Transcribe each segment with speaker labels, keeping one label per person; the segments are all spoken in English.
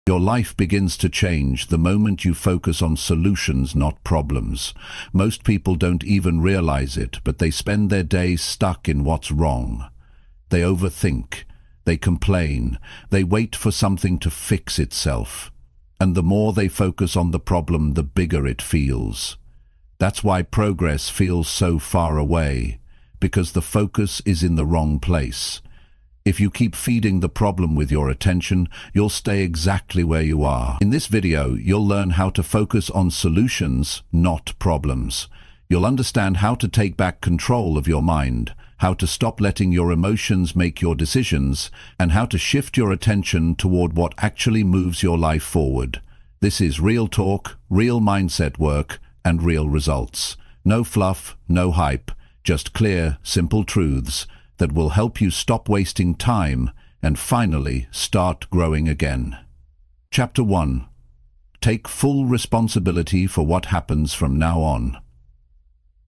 Speaker 1: Your life begins to change the moment you focus on solutions, not problems. Most people don't even realize it, but they spend their days stuck in what's wrong. They overthink, they complain, they wait for something to fix itself. And the more they focus on the problem, the bigger it feels. That's why progress feels so far away, because the focus is in the wrong place. If you keep feeding the problem with your attention, you'll stay exactly where you are. In this video, you'll learn how to focus on solutions, not problems. You'll understand how to take back control of your mind, how to stop letting your emotions make your decisions, and how to shift your attention toward what actually moves your life forward. This is real talk, real mindset work, and real results. No fluff, no hype, just clear, simple truths that will help you stop wasting time and finally start growing again. Chapter 1. Take full responsibility for what happens from now on.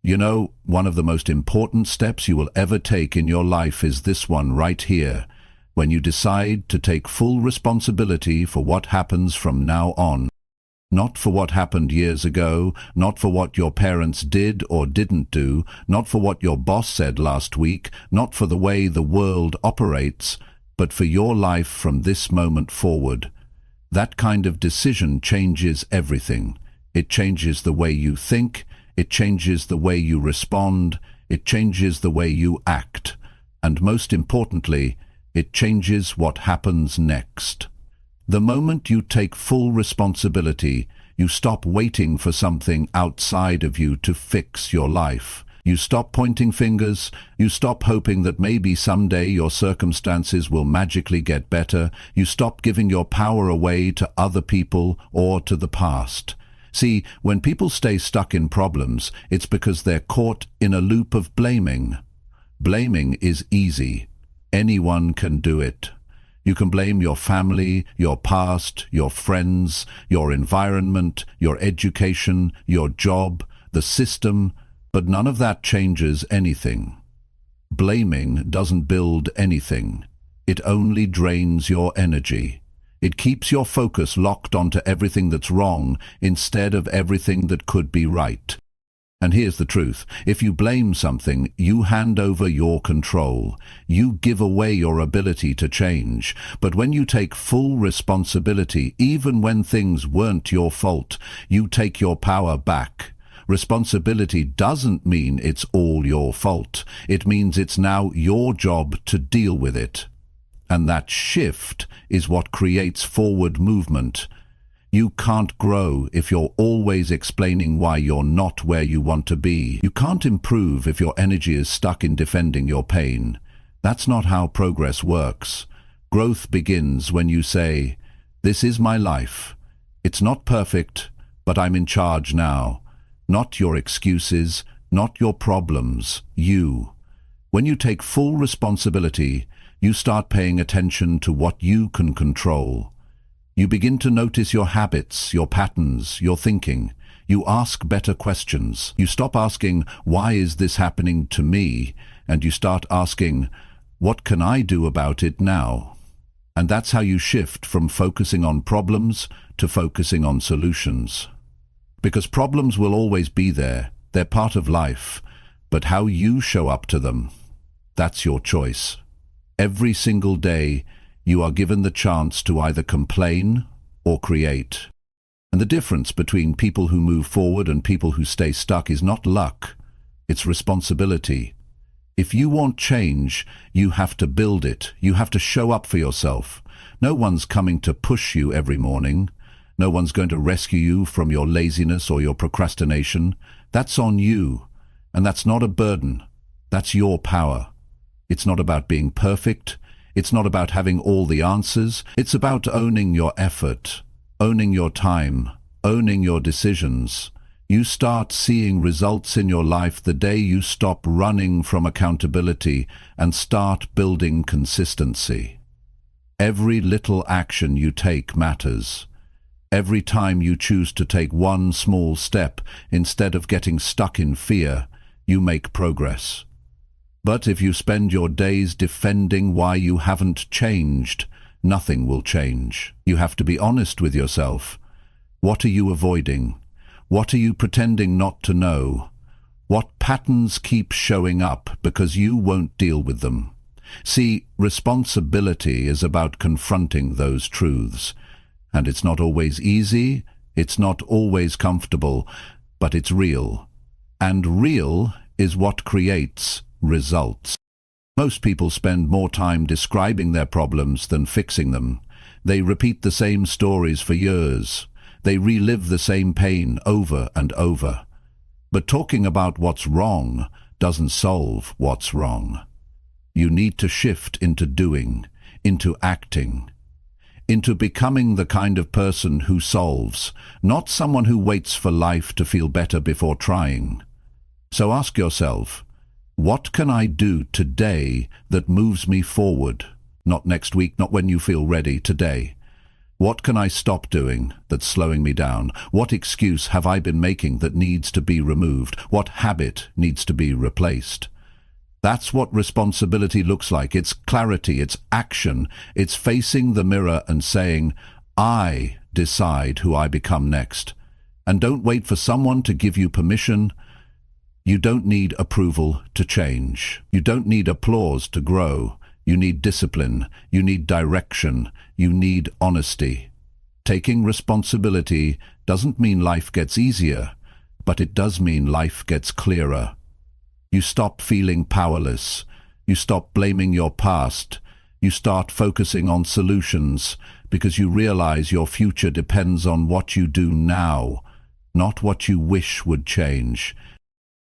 Speaker 1: You know, one of the most important steps you will ever take in your life is this one right here, when you decide to take full responsibility for what happens from now on. Not for what happened years ago, not for what your parents did or didn't do, not for what your boss said last week, not for the way the world operates, but for your life from this moment forward. That kind of decision changes everything. It changes the way you think, it changes the way you respond, it changes the way you act, and most importantly, it changes what happens next. The moment you take full responsibility, you stop waiting for something outside of you to fix your life. You stop pointing fingers, you stop hoping that maybe someday your circumstances will magically get better, you stop giving your power away to other people or to the past. See, when people stay stuck in problems, it's because they're caught in a loop of blaming. Blaming is easy. Anyone can do it. You can blame your family, your past, your friends, your environment, your education, your job, the system, but none of that changes anything. Blaming doesn't build anything. It only drains your energy. It keeps your focus locked onto everything that's wrong instead of everything that could be right. And here's the truth. If you blame something, you hand over your control. You give away your ability to change. But when you take full responsibility, even when things weren't your fault, you take your power back. Responsibility doesn't mean it's all your fault. It means it's now your job to deal with it. And that shift is what creates forward movement. You can't grow if you're always explaining why you're not where you want to be. You can't improve if your energy is stuck in defending your pain. That's not how progress works. Growth begins when you say, "This is my life. It's not perfect, but I'm in charge now." Not your excuses, not your problems, you. When you take full responsibility, you start paying attention to what you can control. You begin to notice your habits, your patterns, your thinking. You ask better questions. You stop asking, "Why is this happening to me?" And you start asking, "What can I do about it now?" And that's how you shift from focusing on problems to focusing on solutions. Because problems will always be there. They're part of life. But how you show up to them, that's your choice. Every single day, you are given the chance to either complain or create. And the difference between people who move forward and people who stay stuck is not luck, it's responsibility. If you want change, you have to build it. You have to show up for yourself. No one's coming to push you every morning. No one's going to rescue you from your laziness or your procrastination. That's on you. And that's not a burden. That's your power. It's not about being perfect. It's not about having all the answers. It's about owning your effort, owning your time, owning your decisions. You start seeing results in your life the day you stop running from accountability and start building consistency. Every little action you take matters. Every time you choose to take one small step instead of getting stuck in fear, you make progress. But if you spend your days defending why you haven't changed, nothing will change. You have to be honest with yourself. What are you avoiding? What are you pretending not to know? What patterns keep showing up because you won't deal with them? See, responsibility is about confronting those truths. And it's not always easy, it's not always comfortable, but it's real. And real is what creates results. Most people spend more time describing their problems than fixing them. They repeat the same stories for years. They relive the same pain over and over. But talking about what's wrong doesn't solve what's wrong. You need to shift into doing, into acting, into becoming the kind of person who solves, not someone who waits for life to feel better before trying. So ask yourself, what can I do today that moves me forward? Not next week, not when you feel ready, today. What can I stop doing that's slowing me down? What excuse have I been making that needs to be removed? What habit needs to be replaced? That's what responsibility looks like. It's clarity, it's action, it's facing the mirror and saying, I decide who I become next. And don't wait for someone to give you permission. You don't need approval to change. You don't need applause to grow. You need discipline. You need direction. You need honesty. Taking responsibility doesn't mean life gets easier, but it does mean life gets clearer. You stop feeling powerless. You stop blaming your past. You start focusing on solutions because you realize your future depends on what you do now, not what you wish would change.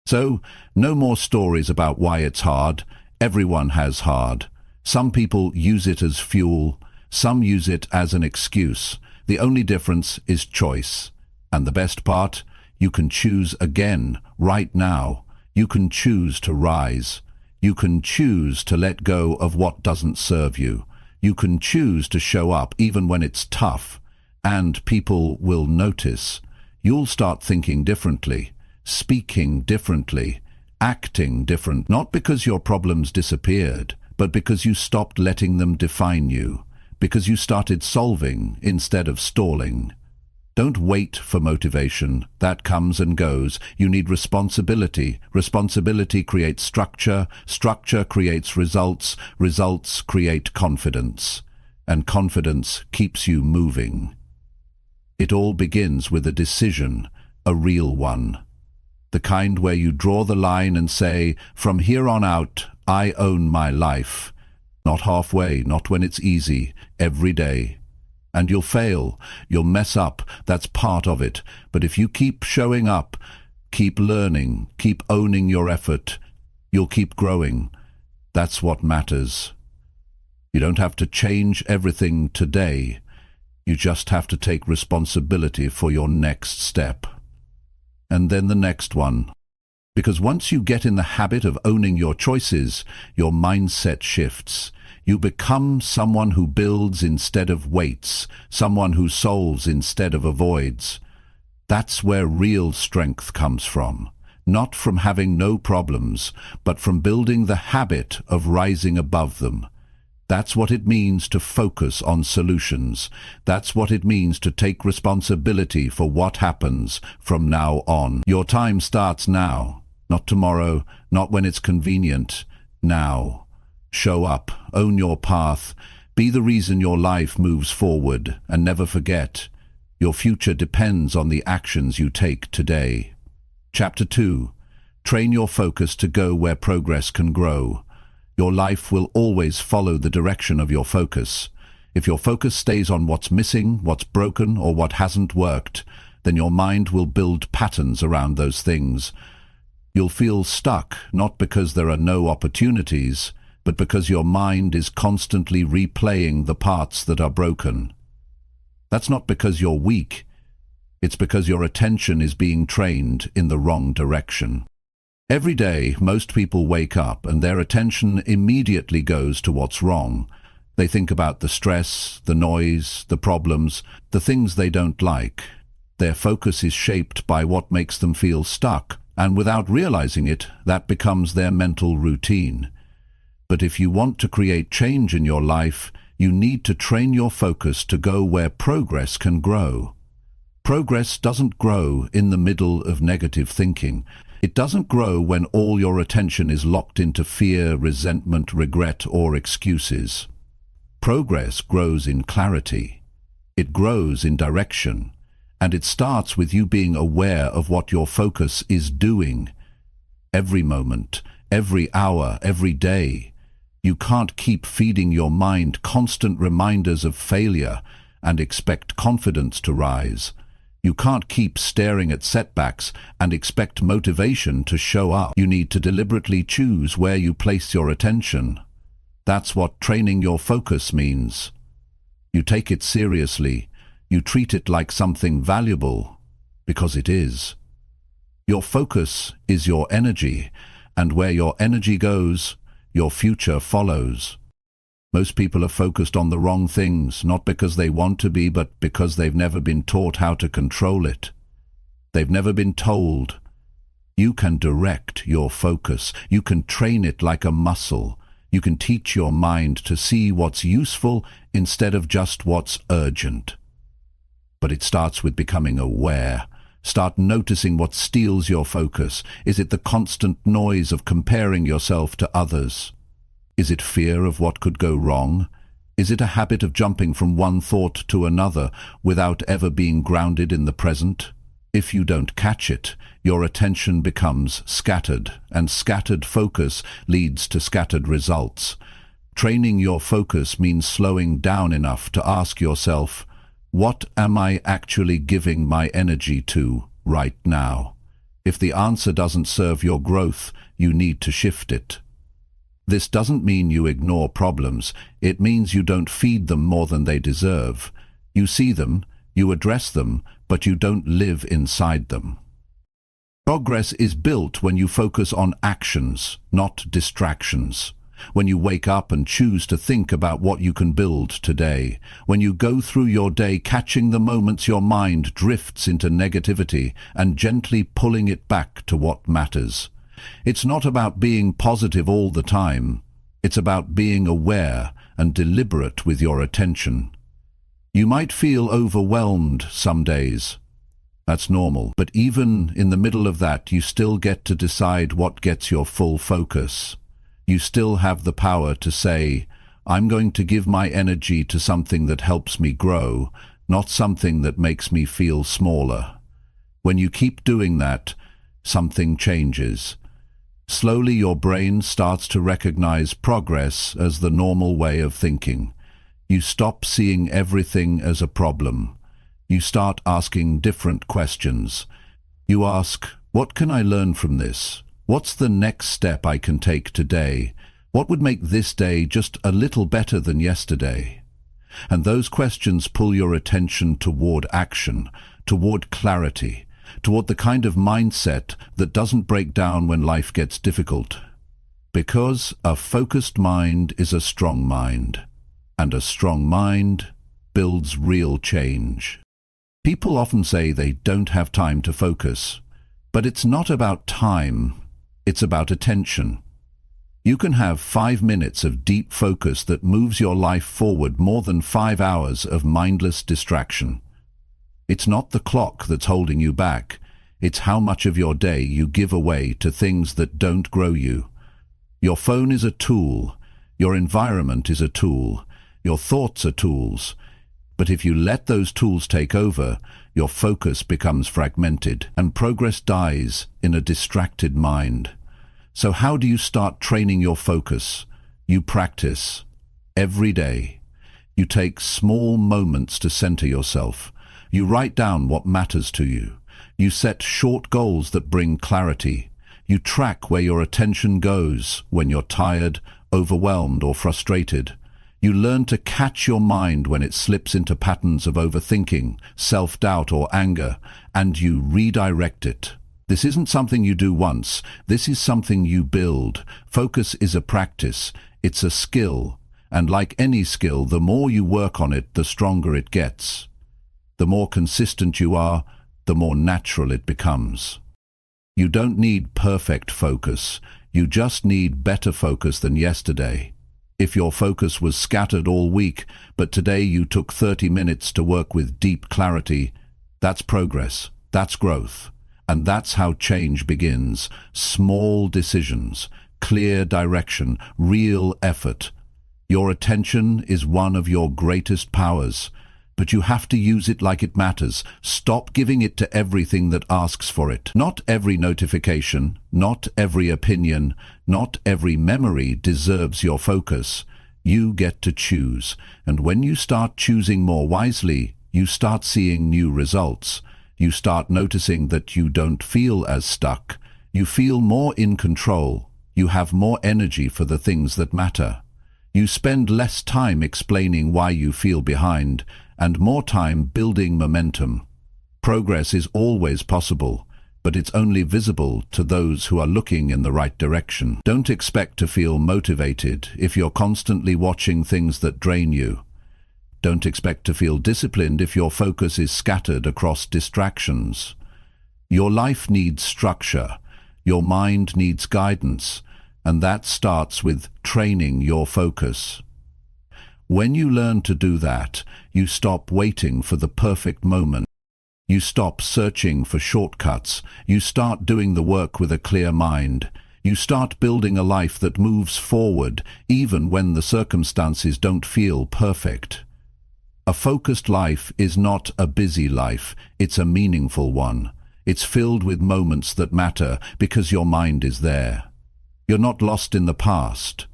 Speaker 1: So, no more stories about why it's hard. Everyone has hard. Some people use it as fuel. Some use it as an excuse. The only difference is choice. And the best part, you can choose again, right now. You can choose to rise. You can choose to let go of what doesn't serve you. You can choose to show up even when it's tough. And people will notice. You'll start thinking differently, speaking differently, acting different, not because your problems disappeared, but because you stopped letting them define you, because you started solving instead of stalling. Don't wait for motivation. That comes and goes. You need responsibility. Responsibility creates structure. Structure creates results. Results create confidence. And confidence keeps you moving. It all begins with a decision, a real one. The kind where you draw the line and say, from here on out, I own my life. Not halfway, not when it's easy, every day. And you'll fail, you'll mess up, that's part of it. But if you keep showing up, keep learning, keep owning your effort, you'll keep growing. That's what matters. You don't have to change everything today. You just have to take responsibility for your next step. And then the next one. Because once you get in the habit of owning your choices, your mindset shifts. You become someone who builds instead of waits, someone who solves instead of avoids. That's where real strength comes from. Not from having no problems, but from building the habit of rising above them. That's what it means to focus on solutions. That's what it means to take responsibility for what happens from now on. Your time starts now, not tomorrow, not when it's convenient, now. Show up, own your path, be the reason your life moves forward, and never forget, your future depends on the actions you take today. Chapter 2. Train your focus to go where progress can grow. Your life will always follow the direction of your focus. If your focus stays on what's missing, what's broken, or what hasn't worked, then your mind will build patterns around those things. You'll feel stuck, not because there are no opportunities, but because your mind is constantly replaying the parts that are broken. That's not because you're weak. It's because your attention is being trained in the wrong direction. Every day, most people wake up and their attention immediately goes to what's wrong. They think about the stress, the noise, the problems, the things they don't like. Their focus is shaped by what makes them feel stuck, and without realizing it, that becomes their mental routine. But if you want to create change in your life, You need to train your focus to go where progress can grow. Progress doesn't grow in the middle of negative thinking. It doesn't grow when all your attention is locked into fear, resentment, regret, or excuses. Progress grows in clarity. It grows in direction. And it starts with you being aware of what your focus is doing. Every moment, every hour, every day. You can't keep feeding your mind constant reminders of failure and expect confidence to rise. You can't keep staring at setbacks and expect motivation to show up. You need to deliberately choose where you place your attention. That's what training your focus means. You take it seriously. You treat it like something valuable, because it is. Your focus is your energy, and where your energy goes, your future follows. Most people are focused on the wrong things, not because they want to be, but because they've never been taught how to control it. They've never been told. You can direct your focus. You can train it like a muscle. You can teach your mind to see what's useful instead of just what's urgent. But it starts with becoming aware. Start noticing what steals your focus. Is it the constant noise of comparing yourself to others? Is it fear of what could go wrong? Is it a habit of jumping from one thought to another without ever being grounded in the present? If you don't catch it, your attention becomes scattered, and scattered focus leads to scattered results. Training your focus means slowing down enough to ask yourself, what am I actually giving my energy to right now? If the answer doesn't serve your growth, you need to shift it. This doesn't mean you ignore problems. It means you don't feed them more than they deserve. You see them, you address them, but you don't live inside them. Progress is built when you focus on actions, not distractions. When you wake up and choose to think about what you can build today. When you go through your day catching the moments your mind drifts into negativity and gently pulling it back to what matters. It's not about being positive all the time. It's about being aware and deliberate with your attention. You might feel overwhelmed some days. That's normal. But even in the middle of that, you still get to decide what gets your full focus. You still have the power to say, I'm going to give my energy to something that helps me grow, not something that makes me feel smaller. When you keep doing that, something changes. Slowly your brain starts to recognize progress as the normal way of thinking. You stop seeing everything as a problem. You start asking different questions. You ask, what can I learn from this? What's the next step I can take today? What would make this day just a little better than yesterday? And those questions pull your attention toward action, toward clarity, toward the kind of mindset that doesn't break down when life gets difficult. Because a focused mind is a strong mind, and a strong mind builds real change. People often say they don't have time to focus, but it's not about time. It's about attention. You can have 5 minutes of deep focus that moves your life forward more than 5 hours of mindless distraction. It's not the clock that's holding you back. It's how much of your day you give away to things that don't grow you. Your phone is a tool. Your environment is a tool. Your thoughts are tools. But if you let those tools take over, your focus becomes fragmented and progress dies in a distracted mind. So how do you start training your focus? You practice every day. You take small moments to center yourself. You write down what matters to you. You set short goals that bring clarity. You track where your attention goes when you're tired, overwhelmed, or frustrated. You learn to catch your mind when it slips into patterns of overthinking, self-doubt, or anger, and you redirect it. This isn't something you do once. This is something you build. Focus is a practice. It's a skill. And like any skill, the more you work on it, the stronger it gets. The more consistent you are, the more natural it becomes. You don't need perfect focus. You just need better focus than yesterday. If your focus was scattered all week, but today you took 30 minutes to work with deep clarity, that's progress, that's growth. And that's how change begins. Small decisions, clear direction, real effort. Your attention is one of your greatest powers, but you have to use it like it matters. Stop giving it to everything that asks for it. Not every notification, not every opinion, not every memory deserves your focus. You get to choose, and when you start choosing more wisely, you start seeing new results. You start noticing that you don't feel as stuck. You feel more in control. You have more energy for the things that matter. You spend less time explaining why you feel behind, and more time building momentum. Progress is always possible, but it's only visible to those who are looking in the right direction. Don't expect to feel motivated if you're constantly watching things that drain you. Don't expect to feel disciplined if your focus is scattered across distractions. Your life needs structure. Your mind needs guidance, and that starts with training your focus. When you learn to do that, you stop waiting for the perfect moment. You stop searching for shortcuts. You start doing the work with a clear mind. You start building a life that moves forward, even when the circumstances don't feel perfect. A focused life is not a busy life, it's a meaningful one. It's filled with moments that matter because your mind is there. You're not lost in the past.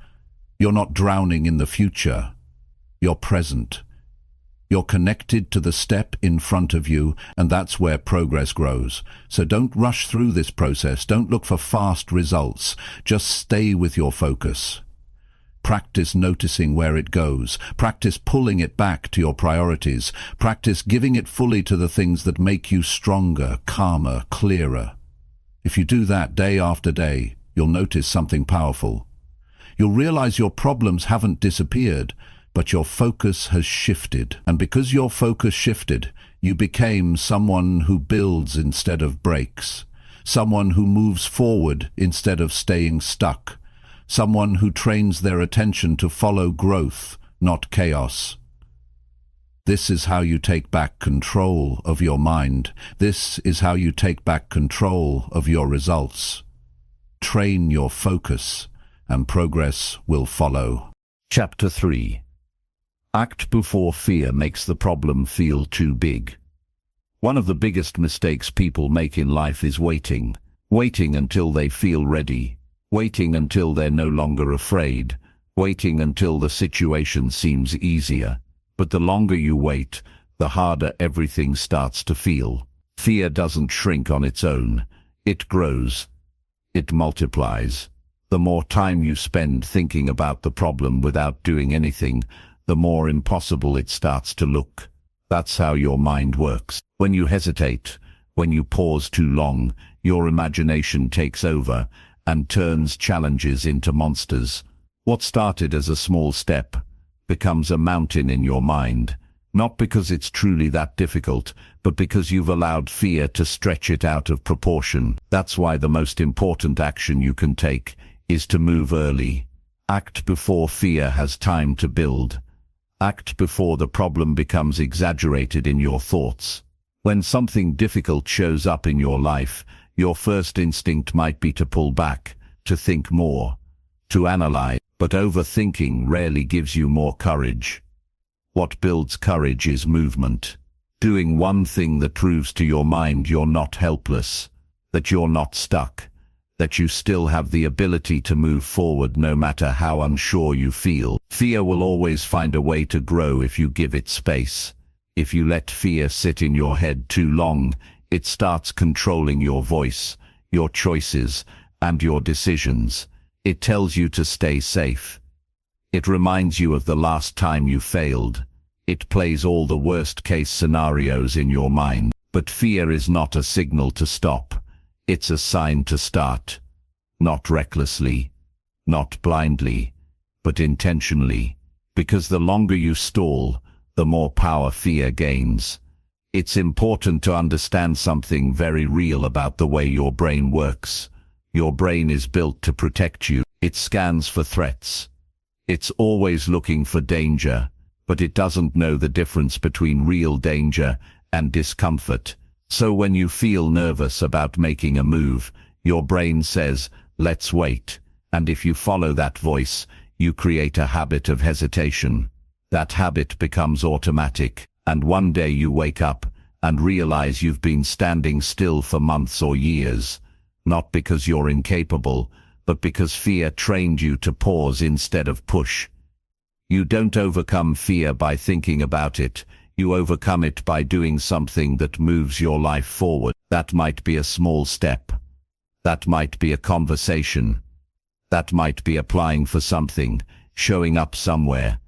Speaker 1: You're not drowning in the future. You're present. You're connected to the step in front of you, and that's where progress grows. So don't rush through this process. Don't look for fast results. Just stay with your focus. Practice noticing where it goes. Practice pulling it back to your priorities. Practice giving it fully to the things that make you stronger, calmer, clearer. If you do that day after day, you'll notice something powerful. You'll realize your problems haven't disappeared, but your focus has shifted. And because your focus shifted, you became someone who builds instead of breaks. Someone who moves forward instead of staying stuck. Someone who trains their attention to follow growth, not chaos. This is how you take back control of your mind. This is how you take back control of your results. Train your focus, and progress will follow.
Speaker 2: Chapter 3. Act before fear makes the problem feel too big. One of the biggest mistakes people make in life is waiting. Waiting until they feel ready. Waiting until they're no longer afraid. Waiting until the situation seems easier. But the longer you wait, the harder everything starts to feel. Fear doesn't shrink on its own. It grows. It multiplies. The more time you spend thinking about the problem without doing anything, the more impossible it starts to look. That's how your mind works. When you hesitate, when you pause too long, your imagination takes over and turns challenges into monsters. What started as a small step becomes a mountain in your mind, not because it's truly that difficult, but because you've allowed fear to stretch it out of proportion. That's why the most important action you can take is to move early. Act before fear has time to build. Act before the problem becomes exaggerated in your thoughts. When something difficult shows up in your life, your first instinct might be to pull back, to think more, to analyze, but overthinking rarely gives you more courage. What builds courage is movement. Doing one thing that proves to your mind you're not helpless, that you're not stuck, that you still have the ability to move forward no matter how unsure you feel. Fear will always find a way to grow if you give it space. If you let fear sit in your head too long, it starts controlling your voice, your choices, and your decisions. It tells you to stay safe. It reminds you of the last time you failed. It plays all the worst-case scenarios in your mind. But fear is not a signal to stop. It's a sign to start. Not recklessly, not blindly, but intentionally. Because the longer you stall, the more power fear gains. It's important to understand something very real about the way your brain works. Your brain is built to protect you. It scans for threats. It's always looking for danger, but it doesn't know the difference between real danger and discomfort. So when you feel nervous about making a move, your brain says, "Let's wait." And if you follow that voice, you create a habit of hesitation. That habit becomes automatic, and one day you wake up and realize you've been standing still for months or years, not because you're incapable, but because fear trained you to pause instead of push. You don't overcome fear by thinking about it. You overcome it by doing something that moves your life forward. That might be a small step. That might be a conversation. That might be applying for something, showing up somewhere,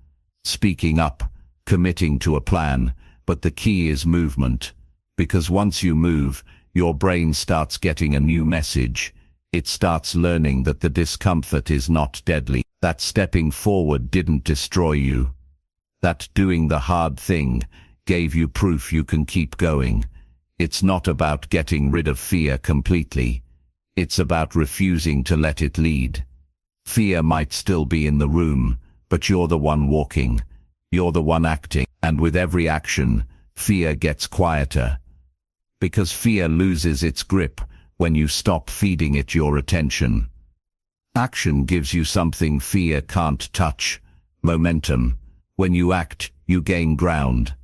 Speaker 2: speaking up, committing to a plan. But the key is movement. Because once you move, your brain starts getting a new message. It starts learning that the discomfort is not deadly. That stepping forward didn't destroy you. That doing the hard thing gave you proof you can keep going. It's not about getting rid of fear completely. It's about refusing to let it lead. Fear might still be in the room, but you're the one walking. You're the one acting. And with every action, fear gets quieter. Because fear loses its grip when you stop feeding it your attention. Action gives you something fear can't touch: momentum. When you act, you gain ground.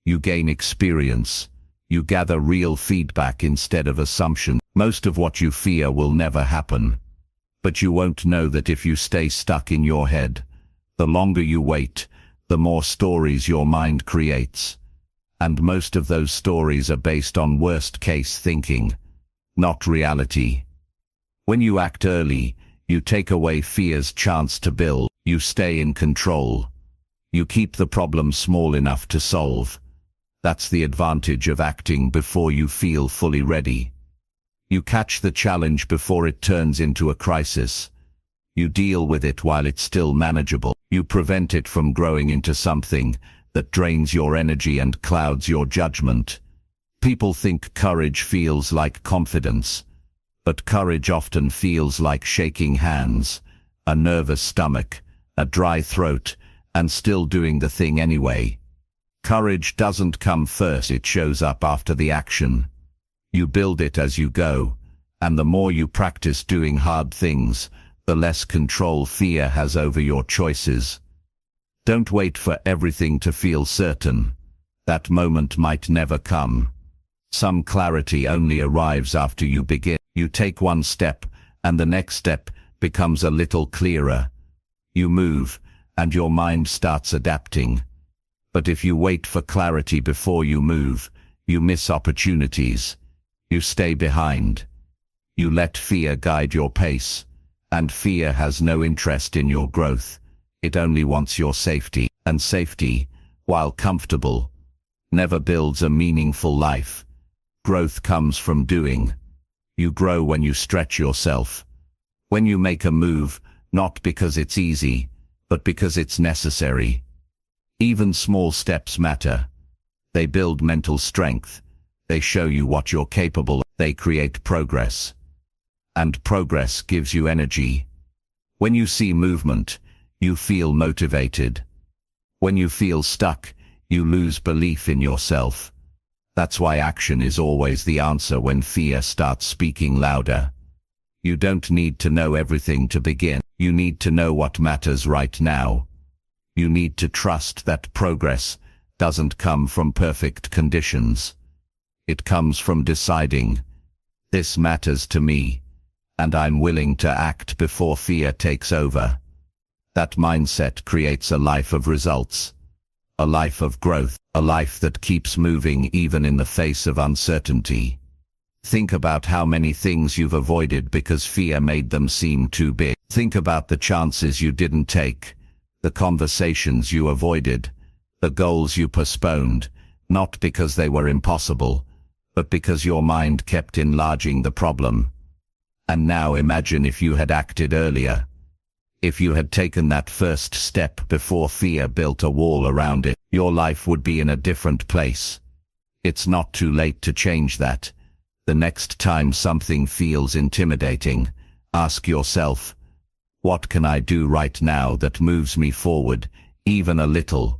Speaker 2: You gain experience. You gather real feedback instead of assumption. Most of what you fear will never happen. But you won't know that if you stay stuck in your head. The longer you wait, the more stories your mind creates. And most of those stories are based on worst-case thinking, not reality. When you act early, you take away fear's chance to build. You stay in control. You keep the problem small enough to solve. That's the advantage of acting before you feel fully ready. You catch the challenge before it turns into a crisis. You deal with it while it's still manageable. You prevent it from growing into something that drains your energy and clouds your judgment. People think courage feels like confidence, but courage often feels like shaking hands, a nervous stomach, a dry throat, and still doing the thing anyway. Courage doesn't come first, it shows up after the action. You build it as you go, and the more you practice doing hard things, the less control fear has over your choices. Don't wait for everything to feel certain. That moment might never come. Some clarity only arrives after you begin. You take one step, and the next step becomes a little clearer. You move, and your mind starts adapting. But if you wait for clarity before you move, you miss opportunities. You stay behind. You let fear guide your pace, and fear has no interest in your growth. It only wants your safety, and safety, while comfortable, never builds a meaningful life. Growth comes from doing. You grow when you stretch yourself. When you make a move, not because it's easy, but because it's necessary. Even small steps matter. They build mental strength. They show you what you're capable of. They create progress. And progress gives you energy. When you see movement, you feel motivated. When you feel stuck, you lose belief in yourself. That's why action is always the answer when fear starts speaking louder. You don't need to know everything to begin. You need to know what matters right now. You need to trust that progress doesn't come from perfect conditions. It comes from deciding, this matters to me, and I'm willing to act before fear takes over. That mindset creates a life of results, a life of growth, a life that keeps moving even in the face of uncertainty. Think about how many things you've avoided because fear made them seem too big. Think about the chances you didn't take, the conversations you avoided, the goals you postponed, not because they were impossible, but because your mind kept enlarging the problem. And now imagine if you had acted earlier. If you had taken that first step before fear built a wall around it, your life would be in a different place. It's not too late to change that. The next time something feels intimidating, ask yourself, What can I do right now that moves me forward, even a little?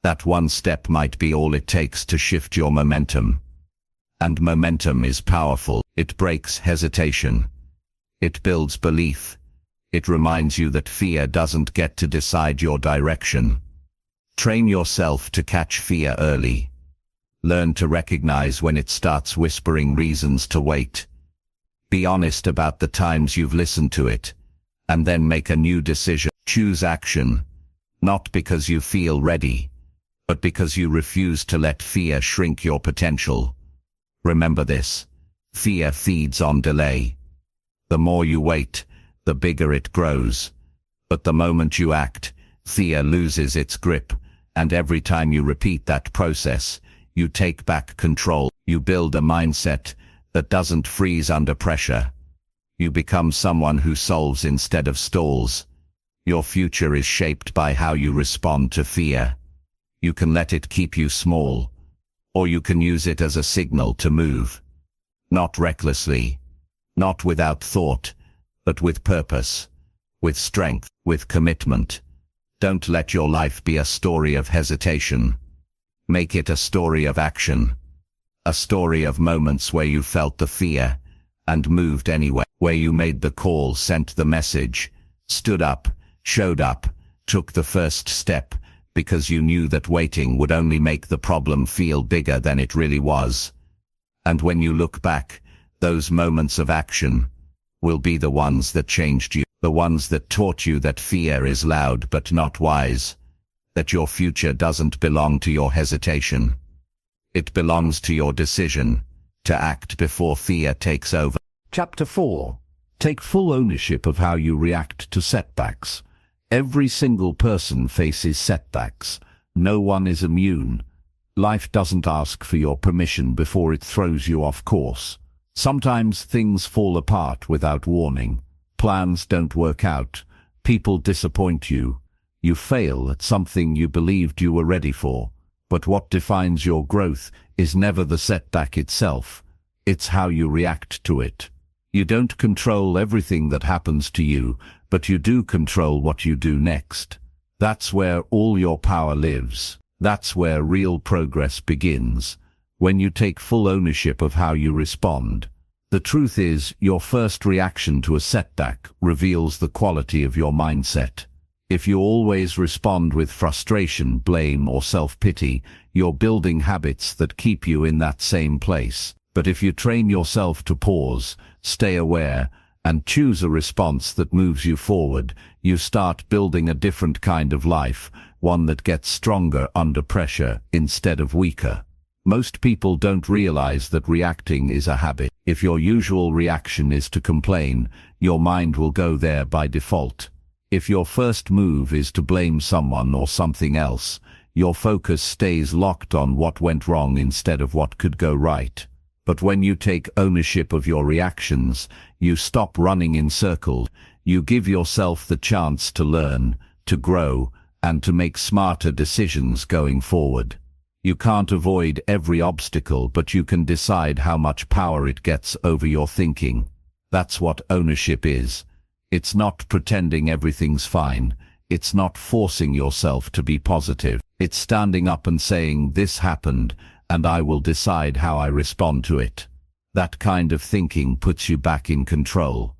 Speaker 2: That one step might be all it takes to shift your momentum. And momentum is powerful. It breaks hesitation. It builds belief. It reminds you that fear doesn't get to decide your direction. Train yourself to catch fear early. Learn to recognize when it starts whispering reasons to wait. Be honest about the times you've listened to it, and then make a new decision. Choose action, not because you feel ready, but because you refuse to let fear shrink your potential. Remember this: fear feeds on delay. The more you wait, the bigger it grows. But the moment you act, fear loses its grip, and every time you repeat that process, you take back control. You build a mindset that doesn't freeze under pressure. You become someone who solves instead of stalls. Your future is shaped by how you respond to fear. You can let it keep you small, or you can use it as a signal to move. Not recklessly, not without thought, but with purpose, with strength, with commitment. Don't let your life be a story of hesitation. Make it a story of action. A story of moments where you felt the fear and moved anyway, where you made the call, sent the message, stood up, showed up, took the first step, because you knew that waiting would only make the problem feel bigger than it really was. And when you look back, those moments of action will be the ones that changed you, the ones that taught you that fear is loud but not wise, that your future doesn't belong to your hesitation. It belongs to your decision to act before fear takes over.
Speaker 1: Chapter 4. Take full ownership of how you react to setbacks. Every single person faces setbacks. No one is immune. Life doesn't ask for your permission before it throws you off course. Sometimes things fall apart without warning. Plans don't work out. People disappoint you. You fail at something you believed you were ready for. But what defines your growth is never the setback itself. It's how you react to it. You don't control everything that happens to you, but you do control what you do next. That's where all your power lives. That's where real progress begins. When you take full ownership of how you respond. The truth is, your first reaction to a setback reveals the quality of your mindset. If you always respond with frustration, blame, or self-pity, you're building habits that keep you in that same place. But if you train yourself to pause, stay aware, and choose a response that moves you forward, you start building a different kind of life, one that gets stronger under pressure instead of weaker. Most people don't realize that reacting is a habit. If your usual reaction is to complain, your mind will go there by default. If your first move is to blame someone or something else, your focus stays locked on what went wrong instead of what could go right. But when you take ownership of your reactions, you stop running in circles. You give yourself the chance to learn, to grow, and to make smarter decisions going forward. You can't avoid every obstacle, but you can decide how much power it gets over your thinking. That's what ownership is. It's not pretending everything's fine. It's not forcing yourself to be positive. It's standing up and saying, "This happened, and I will decide how I respond to it." That kind of thinking puts you back in control.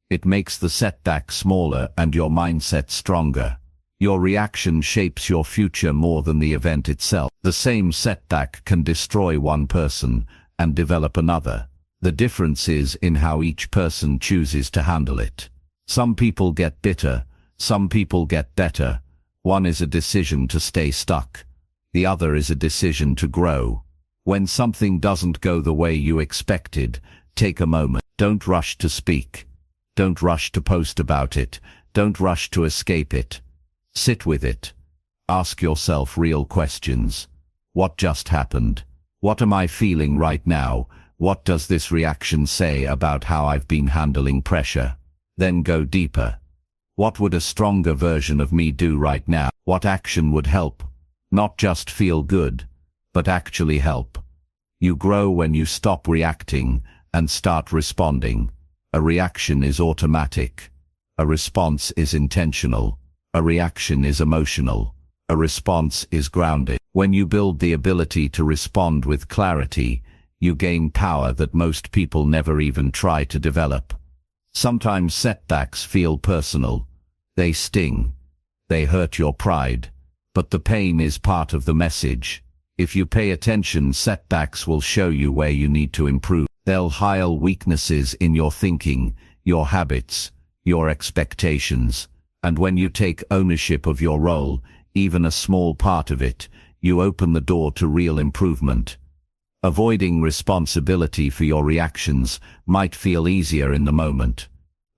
Speaker 1: It makes the setback smaller and your mindset stronger. Your reaction shapes your future more than the event itself. The same setback can destroy one person and develop another. The difference is in how each person chooses to handle it. Some people get bitter, some people get better. One is a decision to stay stuck. The other is a decision to grow. When something doesn't go the way you expected, take a moment. Don't rush to speak. Don't rush to post about it. Don't rush to escape it. Sit with it. Ask yourself real questions. What just happened? What am I feeling right now? What does this reaction say about how I've been handling pressure? Then go deeper. What would a stronger version of me do right now? What action would help? Not just feel good, but actually help. You grow when you stop reacting and start responding. A reaction is automatic.
Speaker 2: A response is intentional. A reaction is emotional. A response is grounded. When you build the ability to respond with clarity, you gain power that most people never even try to develop. Sometimes setbacks feel personal. They sting. They hurt your pride. But the pain is part of the message. If you pay attention, setbacks will show you where you need to improve. They'll highlight weaknesses in your thinking, your habits, your expectations. And when you take ownership of your role, even a small part of it, you open the door to real improvement. Avoiding responsibility for your reactions might feel easier in the moment,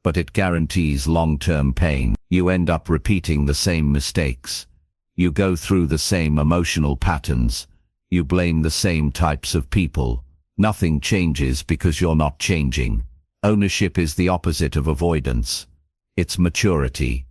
Speaker 2: but it guarantees long-term pain. You end up repeating the same mistakes. You go through the same emotional patterns. You blame the same types of people. Nothing changes because you're not changing. Ownership is the opposite of avoidance. It's maturity.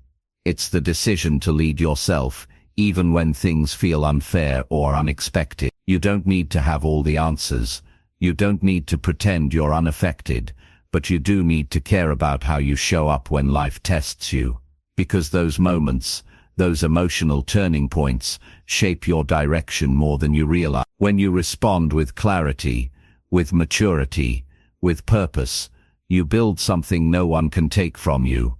Speaker 2: It's the decision to lead yourself, even when things feel unfair or unexpected. You don't need to have all the answers. You don't need to pretend you're unaffected, but you do need to care about how you show up when life tests you. Because those moments, those emotional turning points, shape your direction more than you realize. When you respond with clarity, with maturity, with purpose, you build something no one can take from you.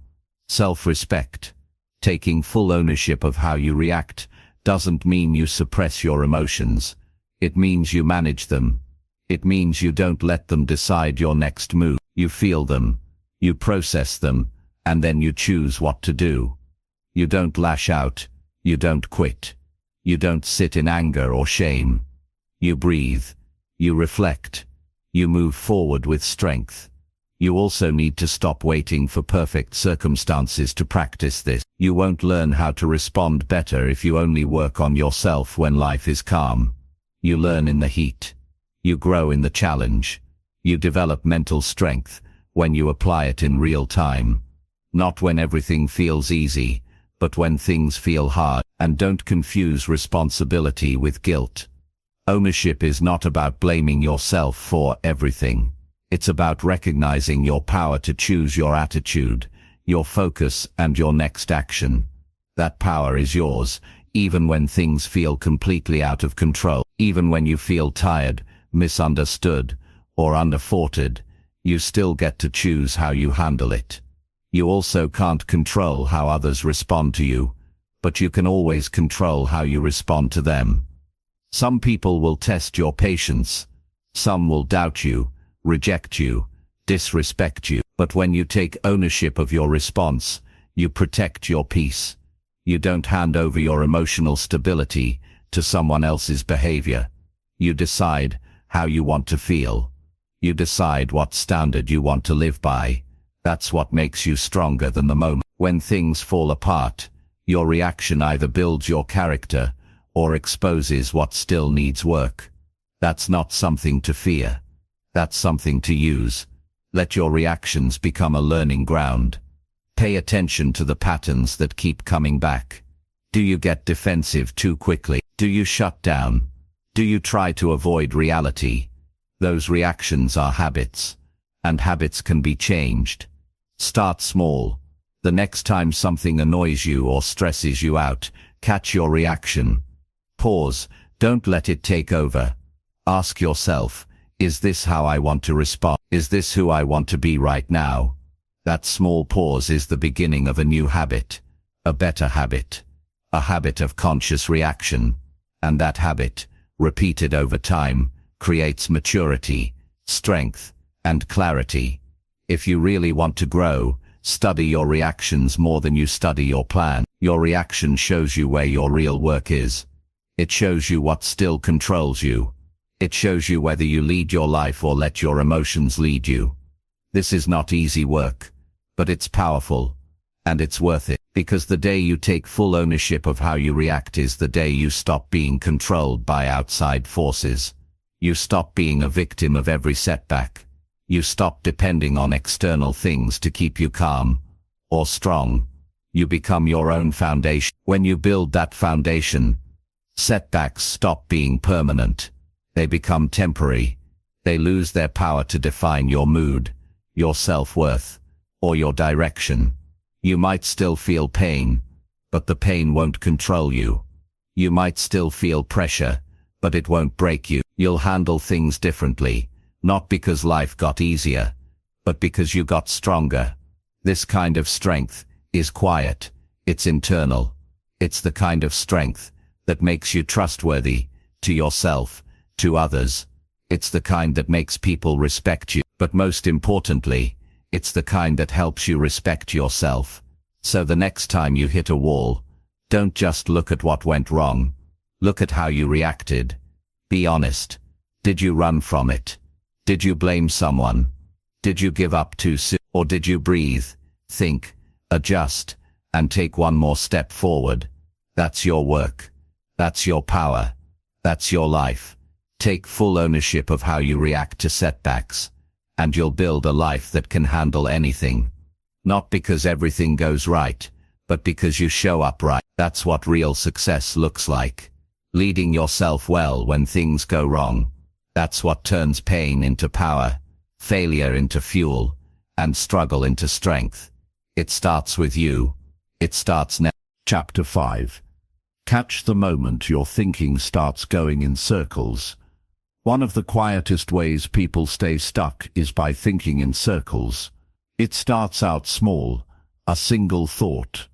Speaker 2: Self-respect. Taking full ownership of how you react doesn't mean you suppress your emotions. It means you manage them. It means you don't let them decide your next move. You feel them, you process them, and then you choose what to do. You don't lash out, you don't quit. You don't sit in anger or shame. You breathe, you reflect, you move forward with strength. You also need to stop waiting for perfect circumstances to practice this. You won't learn how to respond better if you only work on yourself when life is calm. You learn in the heat. You grow in the challenge. You develop mental strength when you apply it in real time. Not when everything feels easy, but when things feel hard. And don't confuse responsibility with guilt. Ownership is not about blaming yourself for everything. It's about recognizing your power to choose your attitude, your focus, and your next action. That power is yours, even when things feel completely out of control. Even when you feel tired, misunderstood, or underfoughted, you still get to choose how you handle it. You also can't control how others respond to you, but you can always control how you respond to them. Some people will test your patience. Some will doubt you, reject you, disrespect you. But when you take ownership of your response, you protect your peace. You don't hand over your emotional stability to someone else's behavior. You decide how you want to feel. You decide what standard you want to live by. That's what makes you stronger than the moment. When things fall apart, your reaction either builds your character or exposes what still needs work. That's not something to fear. That's something to use. Let your reactions become a learning ground. Pay attention to the patterns that keep coming back. Do you get defensive too quickly? Do you shut down? Do you try to avoid reality? Those reactions are habits, and habits can be changed. Start small. The next time something annoys you or stresses you out, catch your reaction. Pause. Don't let it take over. Ask yourself, is this how I want to respond? Is this who I want to be right now? That small pause is the beginning of a new habit, a better habit, a habit of conscious reaction. And that habit, repeated over time, creates maturity, strength, and clarity. If you really want to grow, study your reactions more than you study your plan. Your reaction shows you where your real work is. It shows you what still controls you. It shows you whether you lead your life or let your emotions lead you. This is not easy work, but it's powerful, and it's worth it. Because the day you take full ownership of how you react is the day you stop being controlled by outside forces. You stop being a victim of every setback. You stop depending on external things to keep you calm or strong. You become your own foundation. When you build that foundation, setbacks stop being permanent. They become temporary. They lose their power to define your mood, your self-worth, or your direction. You might still feel pain, but the pain won't control you. You might still feel pressure, but it won't break you. You'll handle things differently, not because life got easier, but because you got stronger. This kind of strength is quiet. It's internal. It's the kind of strength that makes you trustworthy to yourself, to others. It's the kind that makes people respect you. But most importantly, it's the kind that helps you respect yourself. So the next time you hit a wall, don't just look at what went wrong. Look at how you reacted. Be honest. Did you run from it? Did you blame someone? Did you give up too soon? Or did you breathe, think, adjust, and take one more step forward? That's your work. That's your power. That's your life. Take full ownership of how you react to setbacks, and you'll build a life that can handle anything. Not because everything goes right, but because you show up right. That's what real success looks like. Leading yourself well when things go wrong. That's what turns pain into power, failure into fuel, and struggle into strength. It starts with you. It starts now.
Speaker 1: Chapter 5. Catch the moment your thinking starts going in circles. One of the quietest ways people stay stuck is by thinking in circles. It starts out small, a single thought,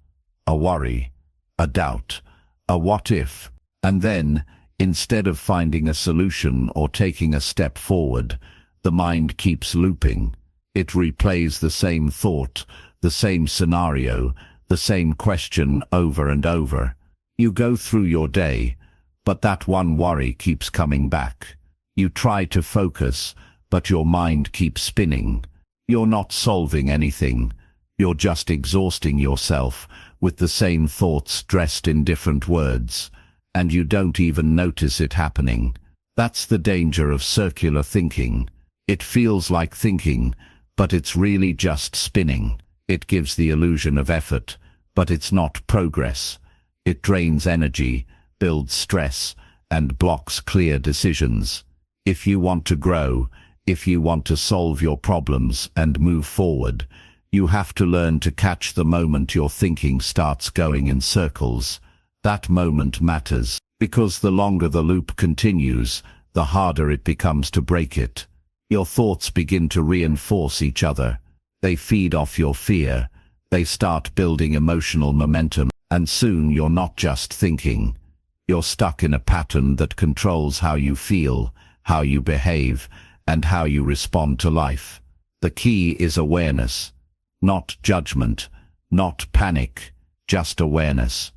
Speaker 1: a worry, a doubt, a what if, and then, instead of finding a solution or taking a step forward, the mind keeps looping. It replays the same thought, the same scenario, the same question over and over. You go through your day, but that one worry keeps coming back. You try to focus, but your mind keeps spinning. You're not solving anything. You're just exhausting yourself with the same thoughts dressed in different words, and you don't even notice it happening. That's the danger of circular thinking. It feels like thinking, but it's really just spinning. It gives the illusion of effort, but it's not progress. It drains energy, builds stress, and blocks clear decisions. If you want to grow, if you want to solve your problems and move forward, you have to learn to catch the moment your thinking starts going in circles. That moment matters, because the longer the loop continues, the harder it becomes to break it. Your thoughts begin to reinforce each other. They feed off your fear. They start building emotional momentum, and soon you're not just thinking. You're stuck in a pattern that controls how you feel, how you behave, and how you respond to life. The key is awareness. Not judgment, not panic, just awareness.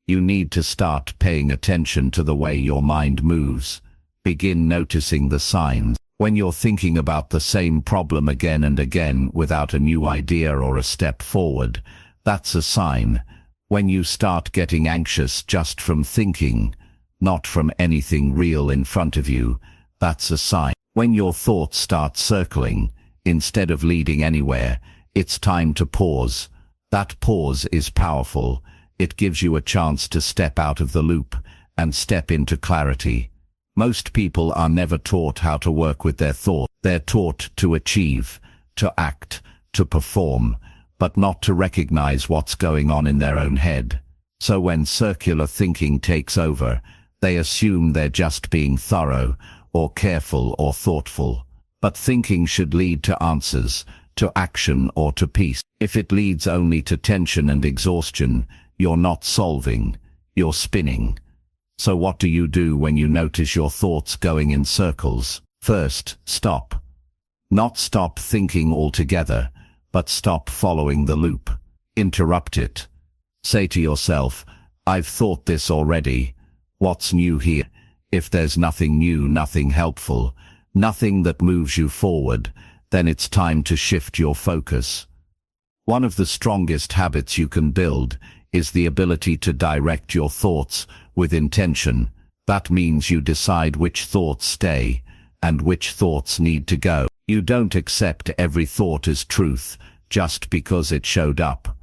Speaker 1: You need to start paying attention to the way your mind moves. Begin noticing the signs. When you're thinking about the same problem again and again without a new idea or a step forward, that's a sign. When you start getting anxious just from thinking, not from anything real in front of you, that's a sign. When your thoughts start circling, instead of leading anywhere, it's time to pause. That pause is powerful. It gives you a chance to step out of the loop and step into clarity. Most people are never taught how to work with their thoughts. They're taught to achieve, to act, to perform, but not to recognize what's going on in their own head. So when circular thinking takes over, they assume they're just being thorough, or careful or thoughtful. But thinking should lead to answers, to action or to peace. If it leads only to tension and exhaustion, you're not solving, you're spinning. So what do you do when you notice your thoughts going in circles? First, stop. Not stop thinking altogether, but stop following the loop. Interrupt it. Say to yourself, I've thought this already. What's new here? If there's nothing new, nothing helpful, nothing that moves you forward, then it's time to shift your focus. One of the strongest habits you can build is the ability to direct your thoughts with intention. That means you decide which thoughts stay and which thoughts need to go. You don't accept every thought as truth just because it showed up.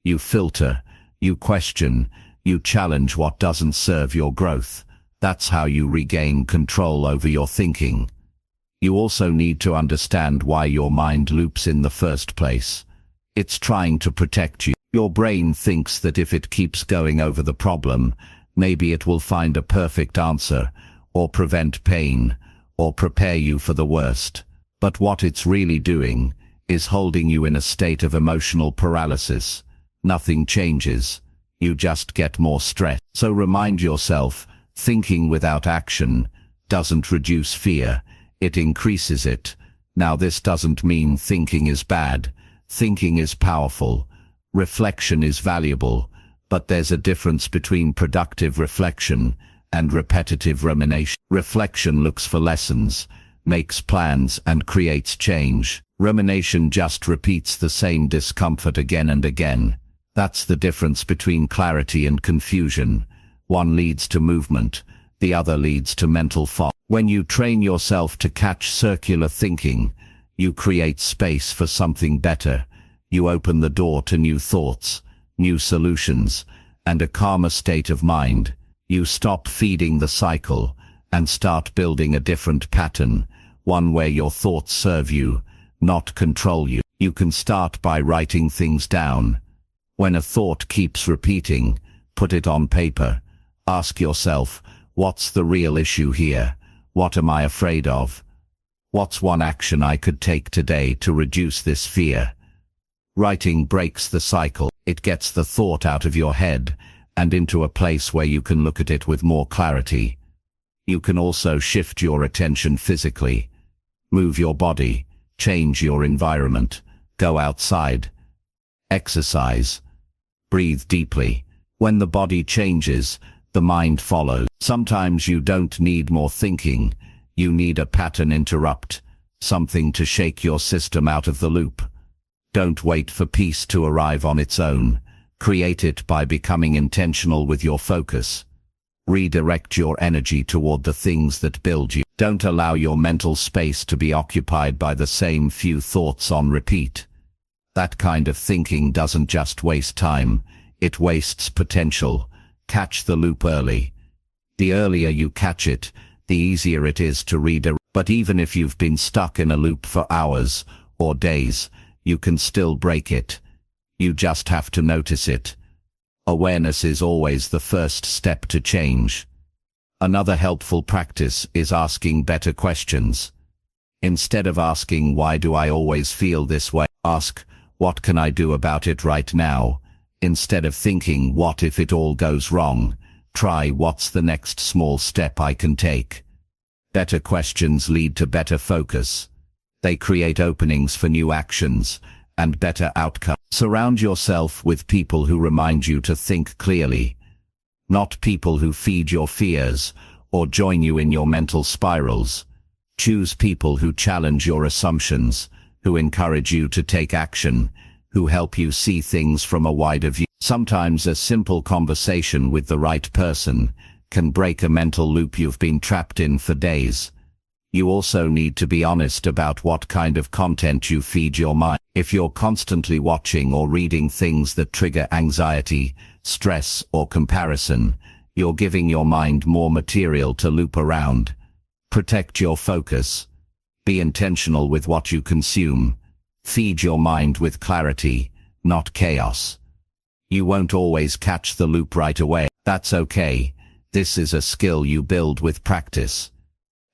Speaker 1: You filter, you question, you challenge what doesn't serve your growth. That's how you regain control over your thinking. You also need to understand why your mind loops in the first place.
Speaker 2: It's trying to protect you. Your brain thinks that if it keeps going over the problem, maybe it will find a perfect answer, or prevent pain, or prepare you for the worst. But what it's really doing is holding you in a state of emotional paralysis. Nothing changes. You just get more stress. So remind yourself, thinking without action doesn't reduce fear, it increases it. Now this doesn't mean thinking is bad. Thinking is powerful. Reflection is valuable. But there's a difference between productive reflection and repetitive rumination. Reflection looks for lessons, makes plans, and creates change. Rumination just repeats the same discomfort again and again. That's the difference between clarity and confusion. One leads to movement, the other leads to mental fog. When you train yourself to catch circular thinking, you create space for something better. You open the door to new thoughts, new solutions, and a calmer state of mind. You stop feeding the cycle and start building a different pattern, one where your thoughts serve you, not control you. You can start by writing things down. When a thought keeps repeating, put it on paper. Ask yourself, what's the real issue here? What am I afraid of? What's one action I could take today to reduce this fear? Writing breaks the cycle. It gets the thought out of your head and into a place where you can look at it with more clarity. You can also shift your attention physically. Move your body, change your environment, go outside, exercise, breathe deeply. When the body changes, the mind follows. Sometimes you don't need more thinking, you need a pattern interrupt, something to shake your system out of the loop. Don't wait for peace to arrive on its own. Create it by becoming intentional with your focus. Redirect your energy toward the things that build you. Don't allow your mental space to be occupied by the same few thoughts on repeat. That kind of thinking doesn't just waste time, it wastes potential. Catch the loop early. The earlier you catch it, the easier it is to redirect. But even if you've been stuck in a loop for hours or days, you can still break it. You just have to notice it. Awareness is always the first step to change. Another helpful practice is asking better questions. Instead of asking, why do I always feel this way? Ask, what can I do about it right now? Instead of thinking, what if it all goes wrong? Try, what's the next small step I can take? Better questions lead to better focus. They create openings for new actions and better outcomes. Surround yourself with people who remind you to think clearly, not people who feed your fears or join you in your mental spirals. Choose people who challenge your assumptions, who encourage you to take action, who help you see things from a wider view. Sometimes a simple conversation with the right person can break a mental loop you've been trapped in for days. You also need to be honest about what kind of content you feed your mind. If you're constantly watching or reading things that trigger anxiety, stress, or comparison, you're giving your mind more material to loop around. Protect your focus. Be intentional with what you consume. Feed your mind with clarity, not chaos. You won't always catch the loop right away. That's okay. This is a skill you build with practice.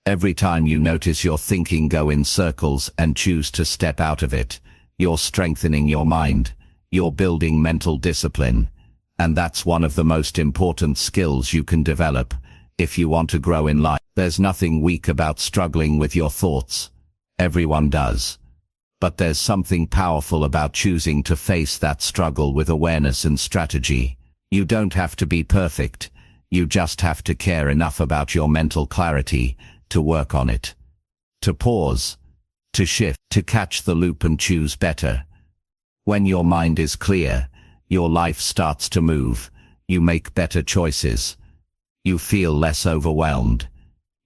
Speaker 2: Every time you notice your thinking go in circles and choose to step out of it, you're strengthening your mind. You're building mental discipline. And that's one of the most important skills you can develop if you want to grow in life. There's nothing weak about struggling with your thoughts. Everyone does. But there's something powerful about choosing to face that struggle with awareness and strategy. You don't have to be perfect. You just have to care enough about your mental clarity to work on it. To pause, to shift, to catch the loop and choose better. When your mind is clear, your life starts to move. You make better choices. You feel less overwhelmed.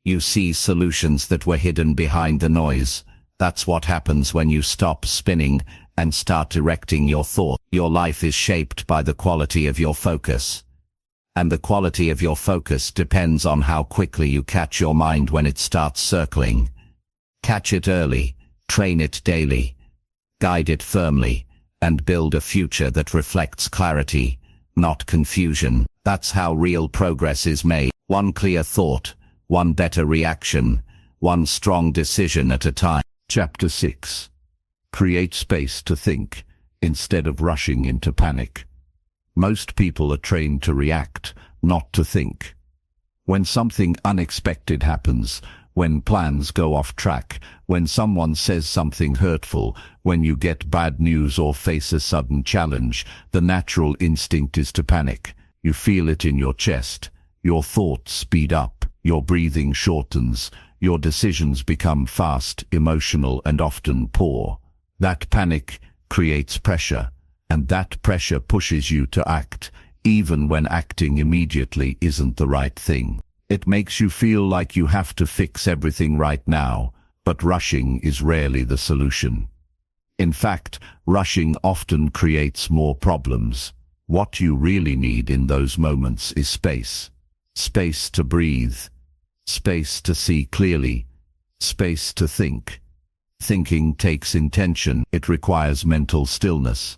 Speaker 2: You see solutions that were hidden behind the noise. That's what happens when you stop spinning and start directing your thought. Your life is shaped by the quality of your focus. And the quality of your focus depends on how quickly you catch your mind when it starts circling. Catch it early, train it daily, guide it firmly, and build a future that reflects clarity, not confusion. That's how real progress is made. One clear thought, one better reaction, one strong decision at a time. Chapter 6. Create space to think, instead of rushing into panic. Most people are trained to react, not to think. When something unexpected happens, when plans go off track, when someone says something hurtful, when you get bad news or face a sudden challenge, the natural instinct is to panic. You feel it in your chest. Your thoughts speed up, your breathing shortens, your decisions become fast, emotional, and often poor. That panic creates pressure, and that pressure pushes you to act, even when acting immediately isn't the right thing. It makes you feel like you have to fix everything right now, but rushing is rarely the solution. In fact, rushing often creates more problems. What you really need in those moments is space. Space to breathe. Space to see clearly. Space to think. Thinking takes intention. It requires mental stillness.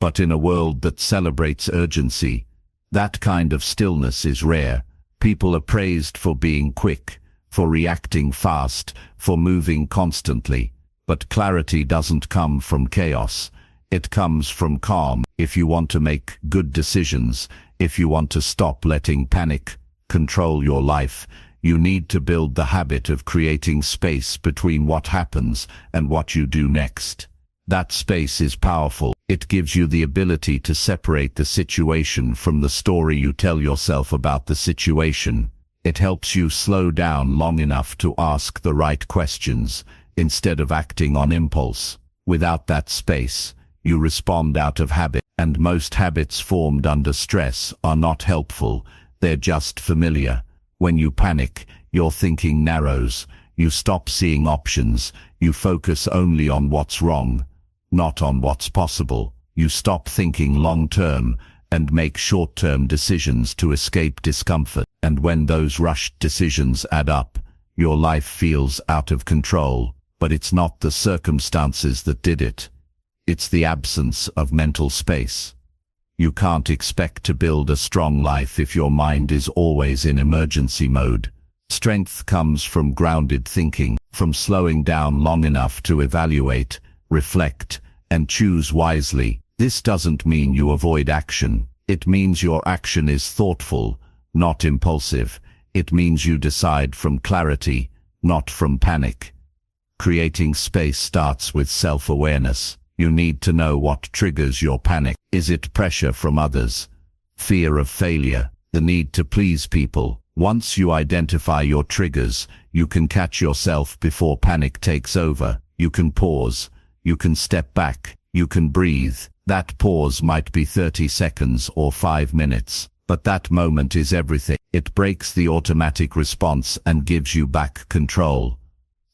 Speaker 2: But in a world that celebrates urgency, that kind of stillness is rare. People are praised for being quick, for reacting fast, for moving constantly. But clarity doesn't come from chaos. It comes from calm. If you want to make good decisions, if you want to stop letting panic control your life, you need to build the habit of creating space between what happens and what you do next. That space is powerful. It gives you the ability to separate the situation from the story you tell yourself about the situation. It helps you slow down long enough to ask the right questions, instead of acting on impulse. Without that space, you respond out of habit, and most habits formed under stress are not helpful, they're just familiar. When you panic, your thinking narrows, you stop seeing options, you focus only on what's wrong, not on what's possible. You stop thinking long-term and make short-term decisions to escape discomfort. And when those rushed decisions add up, your life feels out of control. But it's not the circumstances that did it. It's the absence of mental space. You can't expect to build a strong life if your mind is always in emergency mode. Strength comes from grounded thinking, from slowing down long enough to evaluate, reflect, and choose wisely. This doesn't mean you avoid action. It means your action is thoughtful, not impulsive. It means you decide from clarity, not from panic. Creating space starts with self-awareness. You need to know what triggers your panic. Is it pressure from others? Fear of failure? The need to please people? Once you identify your triggers, you can catch yourself before panic takes over. You can pause. You can step back. You can breathe. That pause might be 30 seconds or 5 minutes, but that moment is everything. It breaks the automatic response and gives you back control.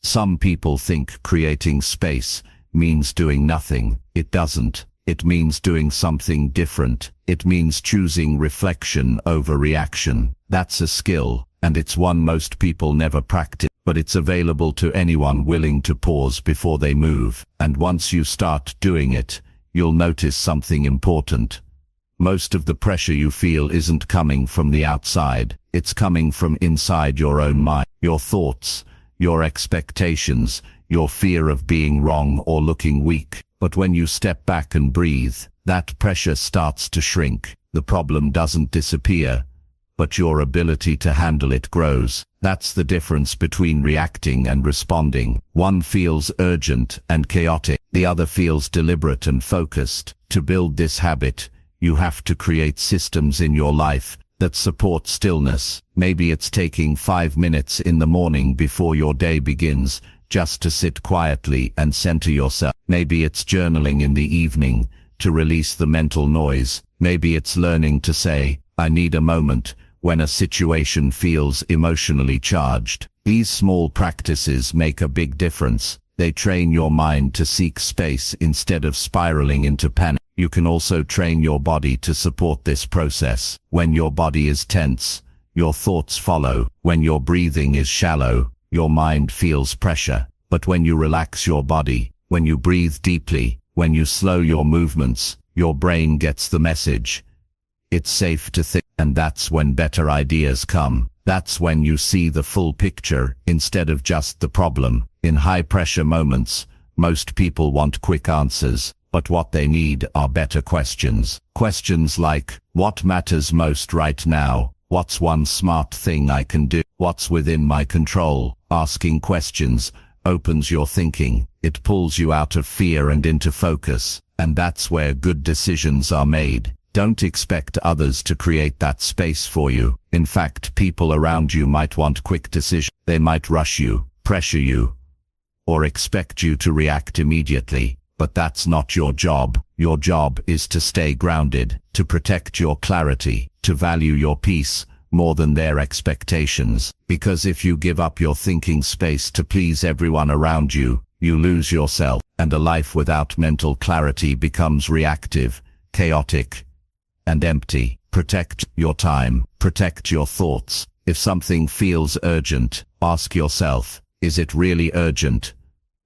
Speaker 2: Some people think creating space means doing nothing. It doesn't. It means doing something different. It means choosing reflection over reaction. That's a skill, and it's one most people never practice, but it's available to anyone willing to pause before they move. And once you start doing it, you'll notice something important. Most of the pressure you feel isn't coming from the outside. It's coming from inside your own mind. Your thoughts, your expectations, your fear of being wrong or looking weak. But when you step back and breathe, that pressure starts to shrink. The problem doesn't disappear, but your ability to handle it grows. That's the difference between reacting and responding. One feels urgent and chaotic. The other feels deliberate and focused. To build this habit, you have to create systems in your life that support stillness. Maybe it's taking 5 minutes in the morning before your day begins, just to sit quietly and center yourself. Maybe it's journaling in the evening to release the mental noise. Maybe it's learning to say, I need a moment, when a situation feels emotionally charged. These small practices make a big difference. They train your mind to seek space instead of spiraling into panic. You can also train your body to support this process. When your body is tense, your thoughts follow. When your breathing is shallow, your mind feels pressure. But when you relax your body, when you breathe deeply, When you slow your movements, your brain gets the message. It's safe to think, and that's when better ideas come. That's when you see the full picture instead of just the problem. In high-pressure moments, most people want quick answers, but what they need are better questions. Questions like, what matters most right now? What's one smart thing I can do? What's within my control? Asking questions opens your thinking. It pulls you out of fear and into focus, and that's where good decisions are made. Don't expect others to create that space for you. In fact, people around you might want quick decisions. They might rush you, pressure you, or expect you to react immediately. But that's not your job. Your job is to stay grounded, to protect your clarity, to value your peace more than their expectations. Because if you give up your thinking space to please everyone around you, you lose yourself, and a life without mental clarity becomes reactive, chaotic, and empty. Protect your time, protect your thoughts. If something feels urgent, ask yourself, is it really urgent?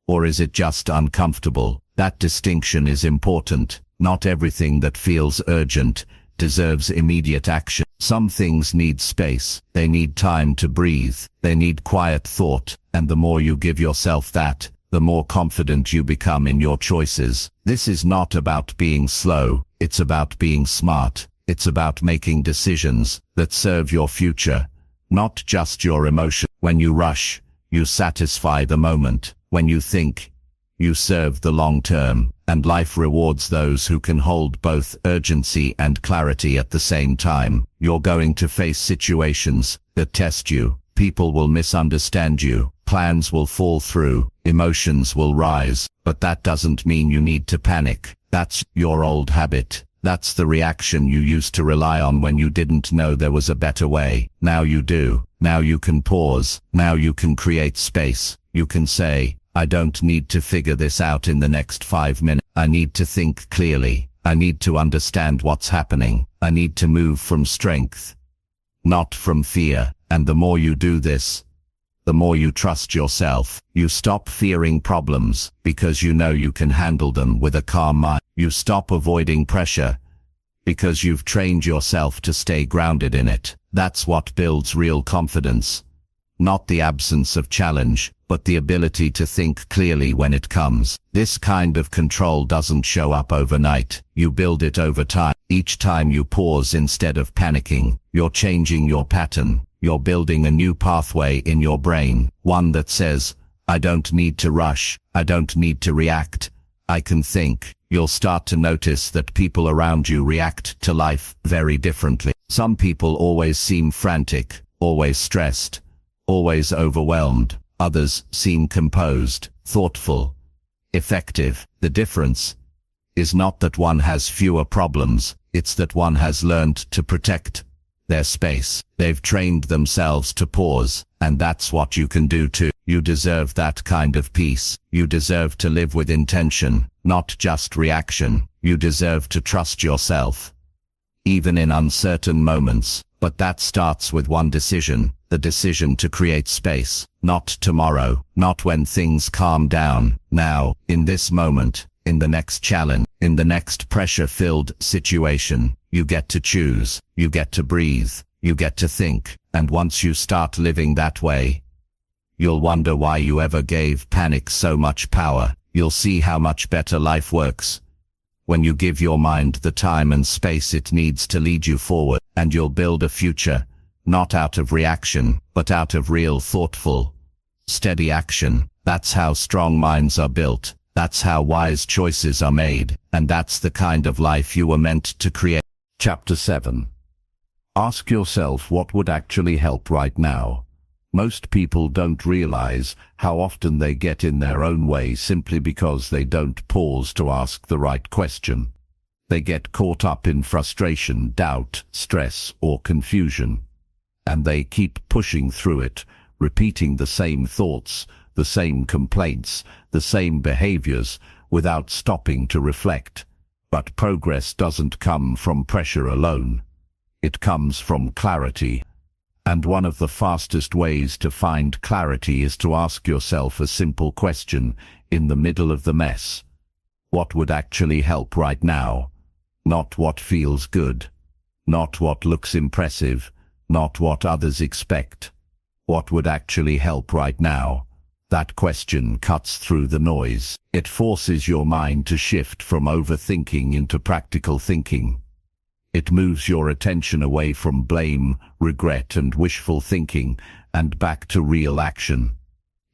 Speaker 2: Or is it just uncomfortable? That distinction is important. Not everything that feels urgent deserves immediate action. Some things need space. They need time to breathe. They need quiet thought. And the more you give yourself that, the more confident you become in your choices. This is not about being slow. It's about being smart. It's about making decisions that serve your future, not just your emotion. When you rush, you satisfy the moment. When you think, you serve the long term, and life rewards those who can hold both urgency and clarity at the same time. You're going to face situations that test you. People will misunderstand you. Plans will fall through. Emotions will rise. But that doesn't mean you need to panic. That's your old habit. That's the reaction you used to rely on when you didn't know there was a better way. Now you do. Now you can pause. Now you can create space. You can say, I don't need to figure this out in the next 5 minutes. I need to think clearly. I need to understand what's happening. I need to move from strength, not from fear. And the more you do this, the more you trust yourself. You stop fearing problems because you know you can handle them with a calm mind. You stop avoiding pressure because you've trained yourself to stay grounded in it. That's what builds real confidence. Not the absence of challenge, but the ability to think clearly when it comes. This kind of control doesn't show up overnight. You build it over time. Each time you pause instead of panicking, you're changing your pattern. You're building a new pathway in your brain, one that says, I don't need to rush. I don't need to react. I can think. You'll start to notice that people around you react to life very differently. Some people always seem frantic, always stressed, always overwhelmed. Others seem composed, thoughtful, effective. The difference is not that one has fewer problems, it's that one has learned to protect their space. They've trained themselves to pause, and that's what you can do too. You deserve that kind of peace. You deserve to live with intention, not just reaction. You deserve to trust yourself, even in uncertain moments. But that starts with one decision, the decision to create space. Not tomorrow, not when things calm down. Now, in this moment, in the next challenge, in the next pressure-filled situation. You get to choose, you get to breathe, you get to think. And once you start living that way, you'll wonder why you ever gave panic so much power. You'll see how much better life works when you give your mind the time and space it needs to lead you forward. And you'll build a future, not out of reaction, but out of real thoughtful, steady action. That's how strong minds are built. That's how wise choices are made. And that's the kind of life you were meant to create.
Speaker 1: Chapter 7. Ask yourself what would actually help right now. Most people don't realize how often they get in their own way simply because they don't pause to ask the right question. They get caught up in frustration, doubt, stress, or confusion, and they keep pushing through it, repeating the same thoughts, the same complaints, the same behaviors, without stopping to reflect. But progress doesn't come from pressure alone. It comes from clarity. And one of the fastest ways to find clarity is to ask yourself a simple question in the middle of the mess.
Speaker 2: What would actually help right now? Not what feels good. Not what looks impressive. Not what others expect. What would actually help right now? That question cuts through the noise. It forces your mind to shift from overthinking into practical thinking. It moves your attention away from blame, regret, and wishful thinking and back to real action.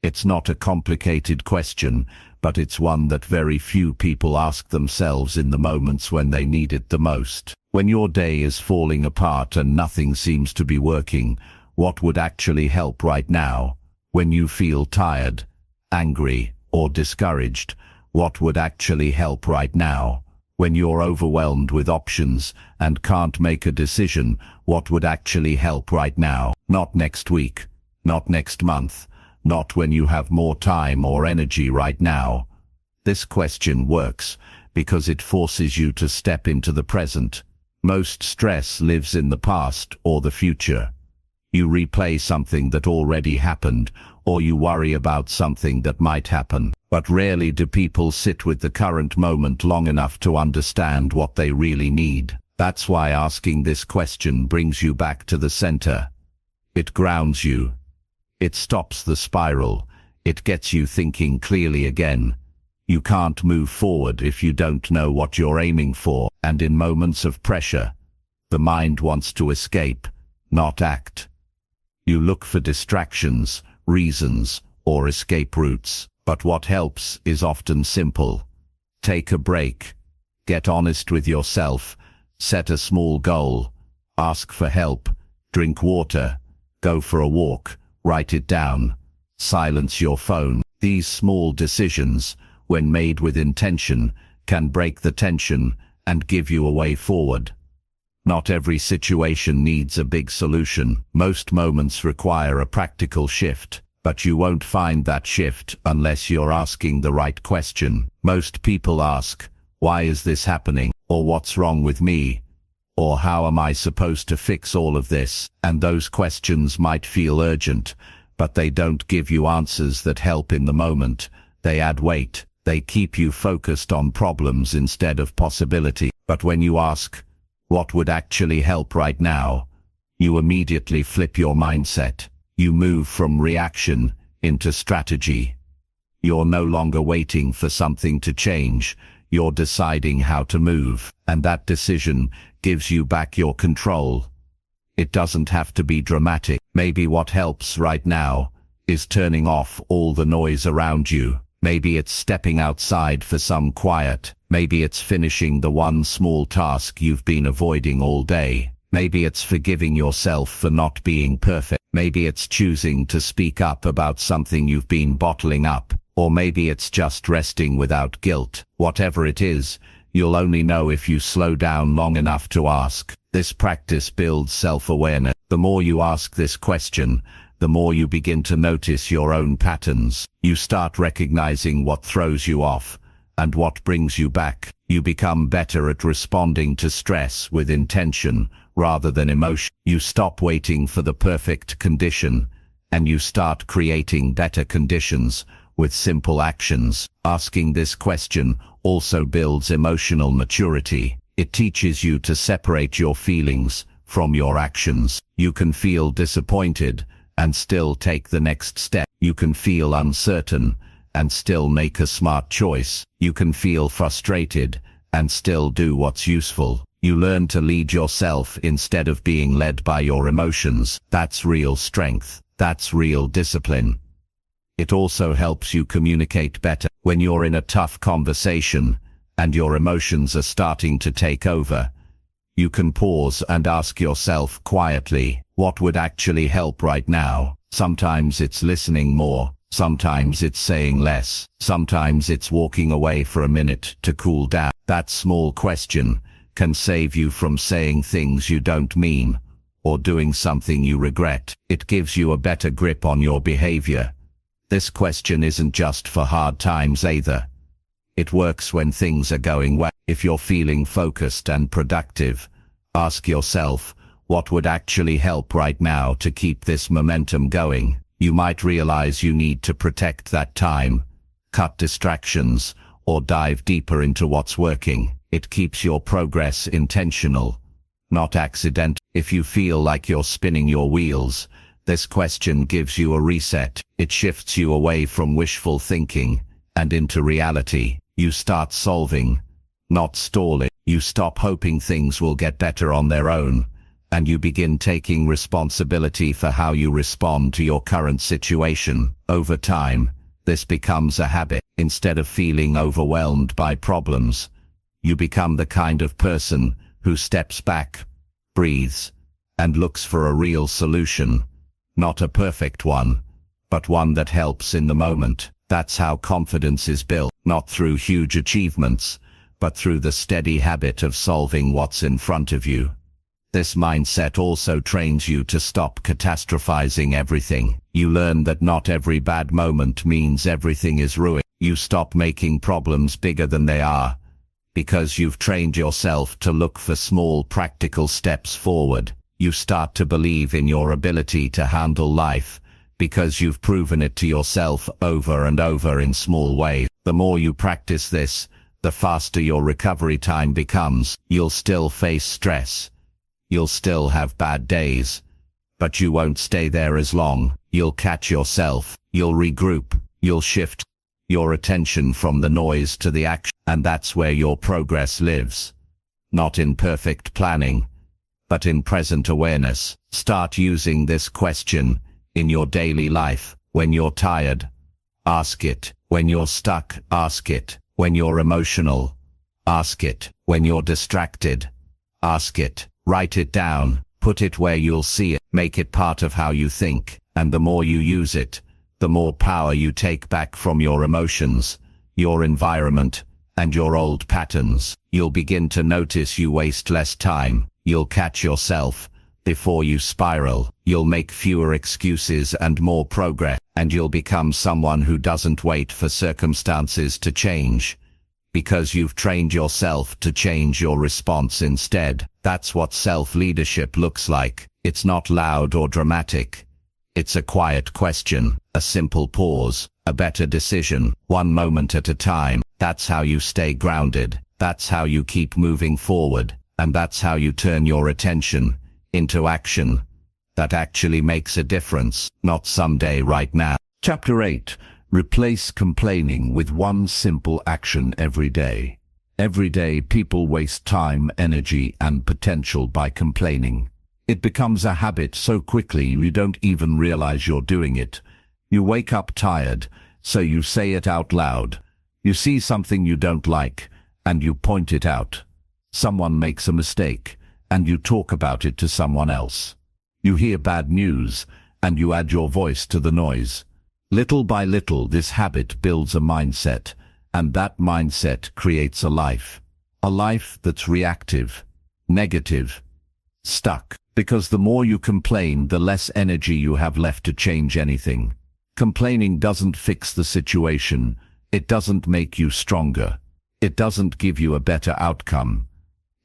Speaker 2: It's not a complicated question, but it's one that very few people ask themselves in the moments when they need it the most. When your day is falling apart and nothing seems to be working, what would actually help right now? When you feel tired, angry, or discouraged, what would actually help right now? When you're overwhelmed with options and can't make a decision, what would actually help right now? Not next week, not next month, not when you have more time or energy right now. This question works because it forces you to step into the present. Most stress lives in the past or the future. You replay something that already happened, or you worry about something that might happen. But rarely do people sit with the current moment long enough to understand what they really need. That's why asking this question brings you back to the center. It grounds you. It stops the spiral. It gets you thinking clearly again. You can't move forward if you don't know what you're aiming for, and in moments of pressure, the mind wants to escape, not act. You look for distractions, reasons, or escape routes. But what helps is often simple. Take a break. Get honest with yourself. Set a small goal. Ask for help. Drink water. Go for a walk. Write it down. Silence your phone. These small decisions, when made with intention, can break the tension and give you a way forward. Not every situation needs a big solution. Most moments require a practical shift. But you won't find that shift unless you're asking the right question. Most people ask, why is this happening? Or what's wrong with me? Or how am I supposed to fix all of this? And those questions might feel urgent, but they don't give you answers that help in the moment. They add weight. They keep you focused on problems instead of possibility. But when you ask, what would actually help right now? You immediately flip your mindset. You move from reaction into strategy. You're no longer waiting for something to change. You're deciding how to move, and that decision gives you back your control. It doesn't have to be dramatic. Maybe what helps right now is turning off all the noise around you. Maybe it's stepping outside for some quiet. Maybe it's finishing the one small task you've been avoiding all day. Maybe it's forgiving yourself for not being perfect. Maybe it's choosing to speak up about something you've been bottling up. Or maybe it's just resting without guilt. Whatever it is, you'll only know if you slow down long enough to ask. This practice builds self-awareness. The more you ask this question, the more you begin to notice your own patterns. You start recognizing what throws you off and what brings you back. You become better at responding to stress with intention rather than emotion. You stop waiting for the perfect condition, and you start creating better conditions with simple actions. Asking this question also builds emotional maturity. It teaches you to separate your feelings from your actions. You can feel disappointed and still take the next step. You can feel uncertain and still make a smart choice. You can feel frustrated and still do what's useful. You learn to lead yourself instead of being led by your emotions. That's real strength. That's real discipline. It also helps you communicate better. When you're in a tough conversation and your emotions are starting to take over, you can pause and ask yourself quietly, what would actually help right now? Sometimes it's listening more. Sometimes it's saying less. Sometimes it's walking away for a minute to cool down. That small question can save you from saying things you don't mean or doing something you regret. It gives you a better grip on your behavior. This question isn't just for hard times either. It works when things are going well. If you're feeling focused and productive, ask yourself, what would actually help right now to keep this momentum going? You might realize you need to protect that time, cut distractions, or dive deeper into what's working. It keeps your progress intentional, not accidental. If you feel like you're spinning your wheels, this question gives you a reset. It shifts you away from wishful thinking and into reality. You start solving, not stalling. You stop hoping things will get better on their own, and you begin taking responsibility for how you respond to your current situation. Over time, this becomes a habit. Instead of feeling overwhelmed by problems, you become the kind of person who steps back, breathes, and looks for a real solution. Not a perfect one, but one that helps in the moment. That's how confidence is built, not through huge achievements, but through the steady habit of solving what's in front of you. This mindset also trains you to stop catastrophizing everything. You learn that not every bad moment means everything is ruined. You stop making problems bigger than they are, because you've trained yourself to look for small practical steps forward. You start to believe in your ability to handle life, because you've proven it to yourself over and over in small ways. The more you practice this, the faster your recovery time becomes. You'll still face stress. You'll still have bad days, but you won't stay there as long. You'll catch yourself. You'll regroup. You'll shift your attention from the noise to the action, and that's where your progress lives. Not in perfect planning, but in present awareness. Start using this question in your daily life. When you're tired, ask it. When you're stuck, ask it. When you're emotional, ask it. When you're distracted, ask it. Write it down. Put it where you'll see it. Make it part of how you think. And the more you use it, the more power you take back from your emotions, your environment, and your old patterns. You'll begin to notice you waste less time. You'll catch yourself before you spiral. You'll make fewer excuses and more progress. And you'll become someone who doesn't wait for circumstances to change, because you've trained yourself to change your response instead. That's what self-leadership looks like. It's not loud or dramatic. It's a quiet question, a simple pause, a better decision, one moment at a time. That's how you stay grounded. That's how you keep moving forward. And that's how you turn your attention into action that actually makes a difference, not someday, right now.
Speaker 1: Chapter 8. Replace complaining with one simple action every day. Every day people waste time, energy, and potential by complaining. It becomes a habit so quickly you don't even realize you're doing it. You wake up tired, so you say it out loud. You see something you don't like, and you point it out. Someone makes a mistake, and you talk about it to someone else. You hear bad news, and you add your voice to the noise. Little by little, this habit builds a mindset, and that mindset creates a life. A life that's reactive, negative, stuck. Because the more you complain, the less energy you have left to change anything. Complaining doesn't fix the situation. It doesn't make you stronger. It doesn't give you a better outcome.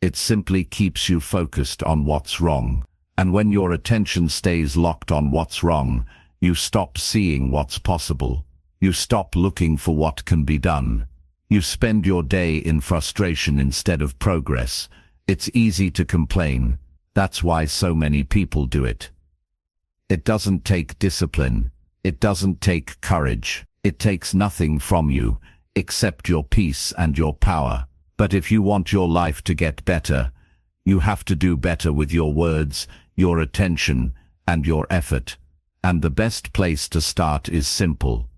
Speaker 1: It simply keeps you focused on what's wrong. And when your attention stays locked on what's wrong, you stop seeing what's possible. You stop looking for what can be done. You spend your day in frustration instead of progress. It's easy to complain. That's why so many people do it. It doesn't take discipline. It doesn't take courage. It takes nothing from you, except your peace and your power. But if you want your life to get better, you have to do better with your words, your attention, and your effort. And the best place to start is simple.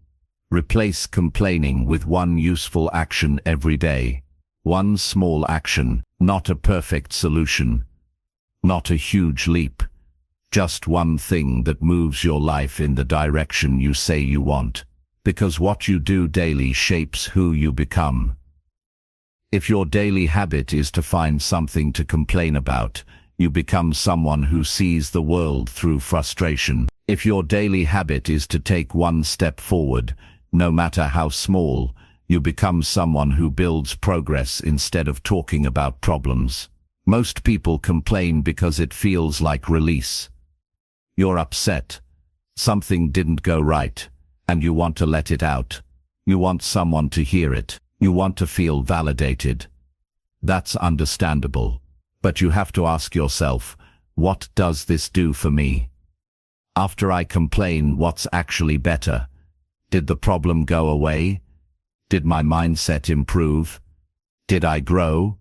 Speaker 1: Replace complaining with one useful action every day. One small action, not a perfect solution, not a huge leap. Just one thing that moves your life in the direction you say you want. Because what you do daily shapes who you become. If your daily habit is to find something to complain about, you become someone who sees the world through frustration. If your daily habit is to take one step forward, no matter how small, you become someone who builds progress instead of talking about problems. Most people complain because it feels like release. You're upset. Something didn't go right, and you want to let it out. You want someone to hear it.
Speaker 2: You want to feel validated. That's understandable. But you have to ask yourself, what does this do for me? After I complain, what's actually better? Did the problem go away? Did my mindset improve? Did I grow?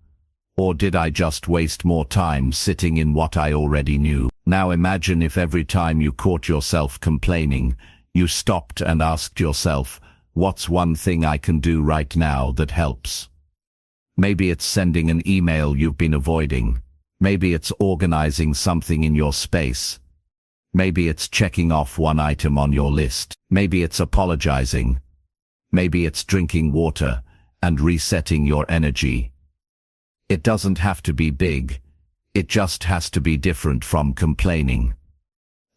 Speaker 2: Or did I just waste more time sitting in what I already knew? Now imagine if every time you caught yourself complaining, you stopped and asked yourself, what's one thing I can do right now that helps? Maybe it's sending an email you've been avoiding. Maybe it's organizing something in your space. Maybe it's checking off one item on your list. Maybe it's apologizing. Maybe it's drinking water and resetting your energy. It doesn't have to be big. It just has to be different from complaining.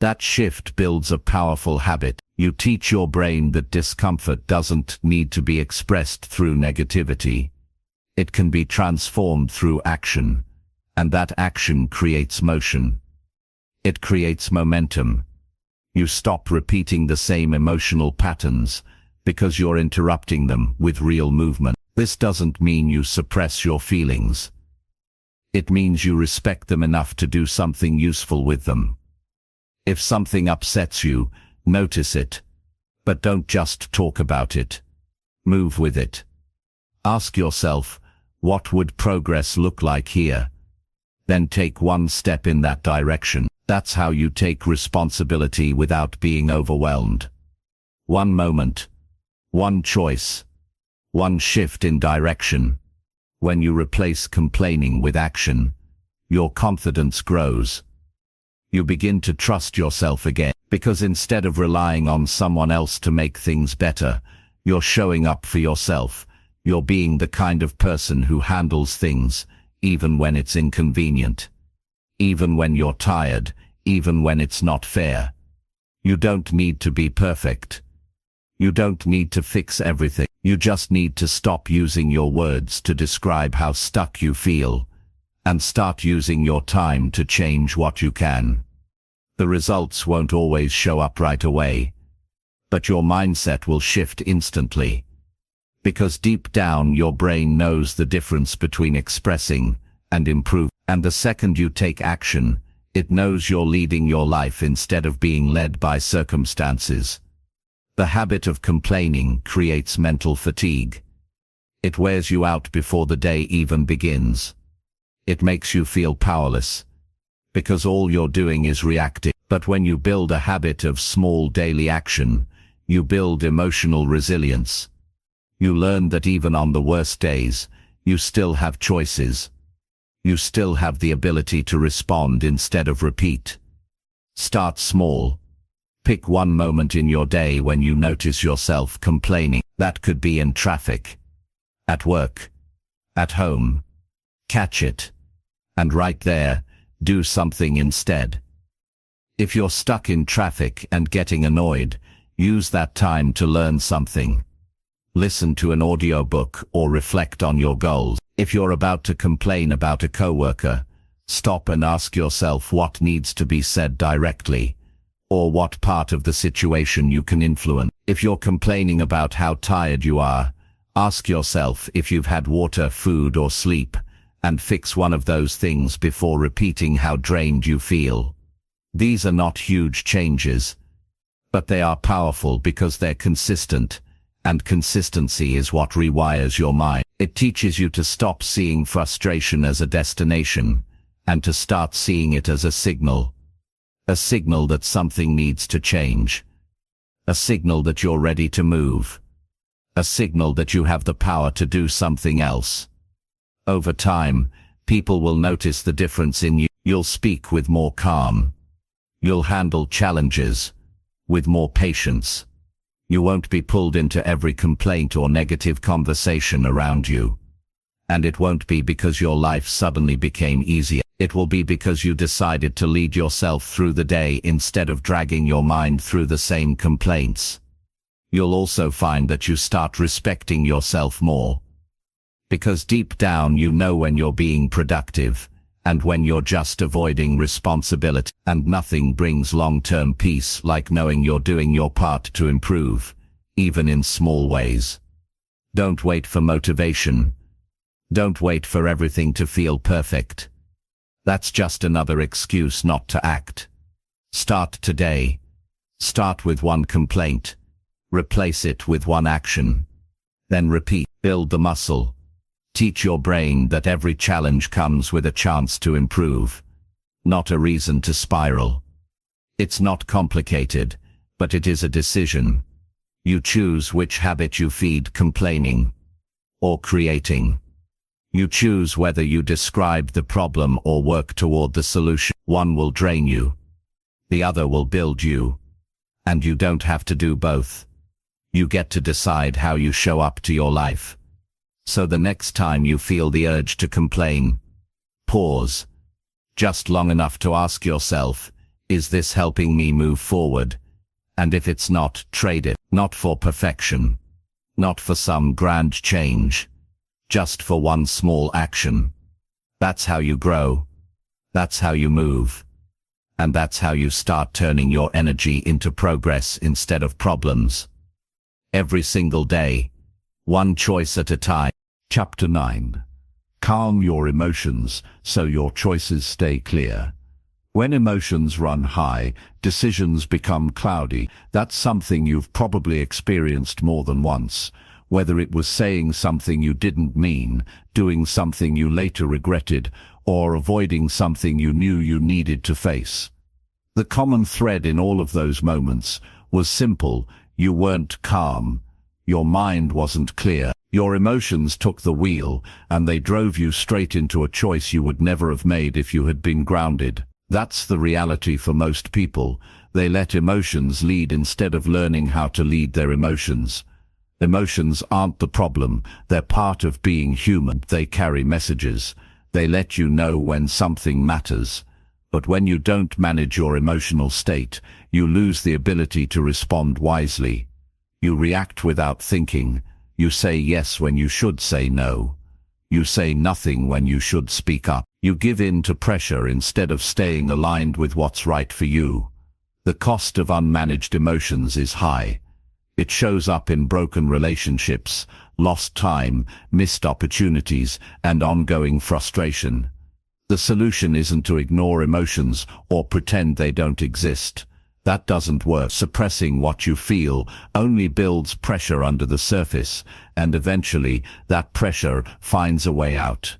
Speaker 2: That shift builds a powerful habit. You teach your brain that discomfort doesn't need to be expressed through negativity. It can be transformed through action, and that action creates motion. It creates momentum. You stop repeating the same emotional patterns because you're interrupting them with real movement. This doesn't mean you suppress your feelings. It means you respect them enough to do something useful with them. If something upsets you, notice it. But don't just talk about it. Move with it. Ask yourself, what would progress look like here? Then take one step in that direction. That's how you take responsibility without being overwhelmed. One moment, one choice, one shift in direction. When you replace complaining with action, your confidence grows. You begin to trust yourself again, because instead of relying on someone else to make things better, you're showing up for yourself. You're being the kind of person who handles things, even when it's inconvenient. Even when you're tired, even when it's not fair. You don't need to be perfect. You don't need to fix everything. You just need to stop using your words to describe how stuck you feel, and start using your time to change what you can. The results won't always show up right away, but your mindset will shift instantly. Because deep down your brain knows the difference between expressing and improving. And the second you take action, it knows you're leading your life instead of being led by circumstances. The habit of complaining creates mental fatigue. It wears you out before the day even begins. It makes you feel powerless, because all you're doing is reacting. But when you build a habit of small daily action, you build emotional resilience. You learn that even on the worst days, you still have choices. You still have the ability to respond instead of repeat. Start small. Pick one moment in your day when you notice yourself complaining. That could be in traffic, at work, at home. Catch it. And right there, do something instead. If you're stuck in traffic and getting annoyed, use that time to learn something. Listen to an audiobook or reflect on your goals. If you're about to complain about a coworker, stop and ask yourself what needs to be said directly, or what part of the situation you can influence. If you're complaining about how tired you are, ask yourself if you've had water, food, or sleep, and fix one of those things before repeating how drained you feel. These are not huge changes, but they are powerful because they're consistent, and consistency is what rewires your mind. It teaches you to stop seeing frustration as a destination, and to start seeing it as a signal. A signal that something needs to change. A signal that you're ready to move. A signal that you have the power to do something else. Over time, people will notice the difference in you. You'll speak with more calm. You'll handle challenges with more patience. You won't be pulled into every complaint or negative conversation around you. And it won't be because your life suddenly became easier. It will be because you decided to lead yourself through the day instead of dragging your mind through the same complaints. You'll also find that you start respecting yourself more. Because deep down you know when you're being productive, and when you're just avoiding responsibility. And nothing brings long-term peace like knowing you're doing your part to improve, even in small ways. Don't wait for motivation. Don't wait for everything to feel perfect. That's just another excuse not to act. Start today. Start with one complaint. Replace it with one action. Then repeat. Build the muscle. Teach your brain that every challenge comes with a chance to improve, not a reason to spiral. It's not complicated, but it is a decision. You choose which habit you feed, complaining or creating. You choose whether you describe the problem or work toward the solution. One will drain you. The other will build you. And you don't have to do both. You get to decide how you show up to your life. So the next time you feel the urge to complain, pause. Just long enough to ask yourself, is this helping me move forward? And if it's not, trade it. Not for perfection. Not for some grand change. Just for one small action. That's how you grow. That's how you move. And that's how you start turning your energy into progress instead of problems. Every single day, one choice at a time.
Speaker 1: Chapter 9. Calm your emotions so your choices stay clear. When emotions run high, decisions become cloudy. That's something you've probably experienced more than once. Whether it was saying something you didn't mean, doing something you later regretted, or avoiding something you knew you needed to face. The common thread in all of those moments was simple: you weren't calm. Your mind wasn't clear. Your emotions took the wheel, and they drove you straight into a choice you would never have made if you had been grounded. That's the reality for most people. They let emotions lead instead of learning how to lead their emotions. Emotions aren't the problem. They're part of being human. They carry messages. They let you know when something matters. But when you don't manage your emotional state, you lose the ability to respond wisely. You react without thinking. You say yes when you should say no. You say nothing when you should speak up. You give in to pressure instead of staying aligned with what's right for you. The cost of unmanaged emotions is high. It shows up in broken relationships, lost time, missed opportunities, and ongoing frustration. The solution isn't to ignore emotions or pretend they don't exist. That doesn't work. Suppressing what you feel only builds pressure under the surface, and eventually that pressure finds a way out.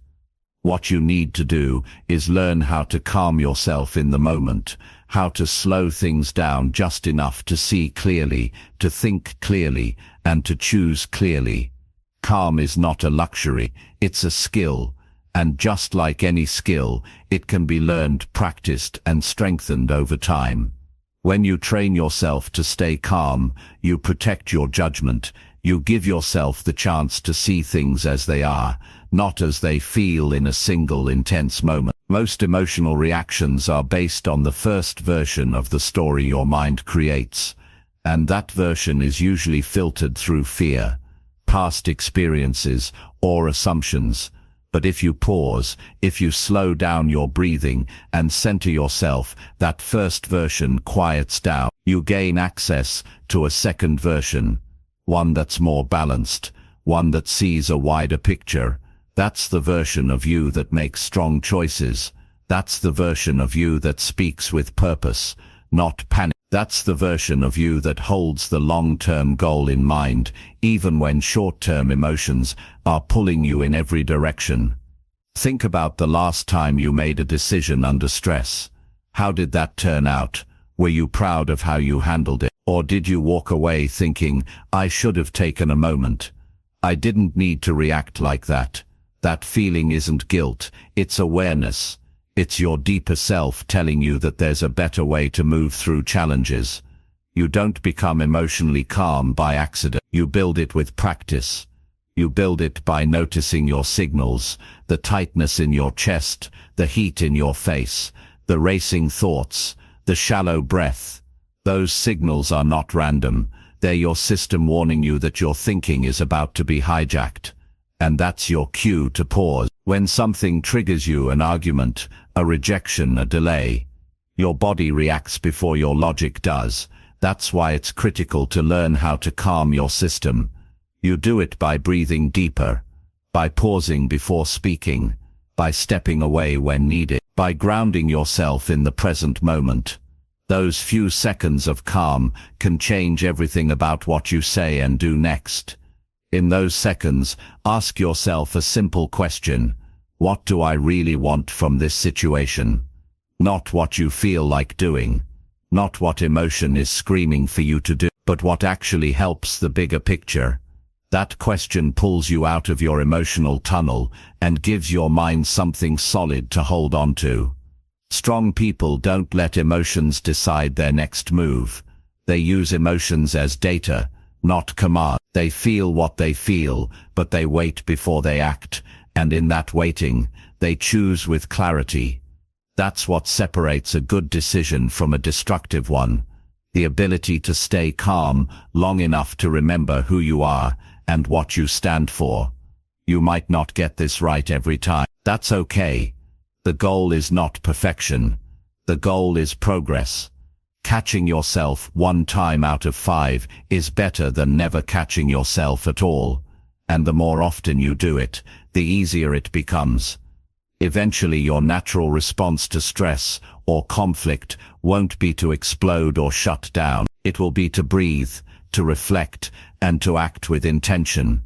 Speaker 1: What you need to do is learn how to calm yourself in the moment, how to slow things down just enough to see clearly, to think clearly, and to choose clearly. Calm is not a luxury, it's a skill, and just like any skill, it can be learned, practiced, and strengthened over time. When you train yourself to stay calm, you protect your judgment. You give yourself the chance to see things as they are, not as they feel in a single intense moment. Most emotional reactions are based on the first version of the story your mind creates, and that version is usually filtered through fear, past experiences, or assumptions. But if you pause, if you slow down your breathing and center yourself, that first version quiets down. You gain access to a second version, one that's more balanced, one that sees a wider picture. That's the version of you that makes strong choices. That's the version of you that speaks with purpose, not panic. That's the version of you that holds the long-term goal in mind, even when short-term emotions are pulling you in every direction. Think about the last time you made a decision under stress. How did that turn out? Were you proud of how you handled it? Or did you walk away thinking, I should have taken a moment? I didn't need to react like that. That feeling isn't guilt, it's awareness. It's your deeper self telling you that there's a better way to move through challenges. You don't become emotionally calm by accident. You build it with practice. You build it by noticing your signals, the tightness in your chest, the heat in your face, the racing thoughts, the shallow breath. Those signals are not random. They're your system warning you that your thinking is about to be hijacked. And that's your cue to pause. When something triggers you, an argument, a rejection, a delay, your body reacts before your logic does. That's why it's critical to learn how to calm your system.
Speaker 2: You do it by breathing deeper, by pausing before speaking, by stepping away when needed, by grounding yourself in the present moment. Those few seconds of calm can change everything about what you say and do next. In those seconds, ask yourself a simple question. What do I really want from this situation? Not what you feel like doing, not what emotion is screaming for you to do, but what actually helps the bigger picture. That question pulls you out of your emotional tunnel and gives your mind something solid to hold on to. Strong people don't let emotions decide their next move. They use emotions as data, not command. They feel what they feel, but they wait before they act, and in that waiting, they choose with clarity. That's what separates a good decision from a destructive one. The ability to stay calm long enough to remember who you are and what you stand for. You might not get this right every time. That's okay. The goal is not perfection. The goal is progress. Catching yourself 1 time out of 5 is better than never catching yourself at all. And the more often you do it, the easier it becomes. Eventually your natural response to stress or conflict won't be to explode or shut down. It will be to breathe, to reflect, and to act with intention.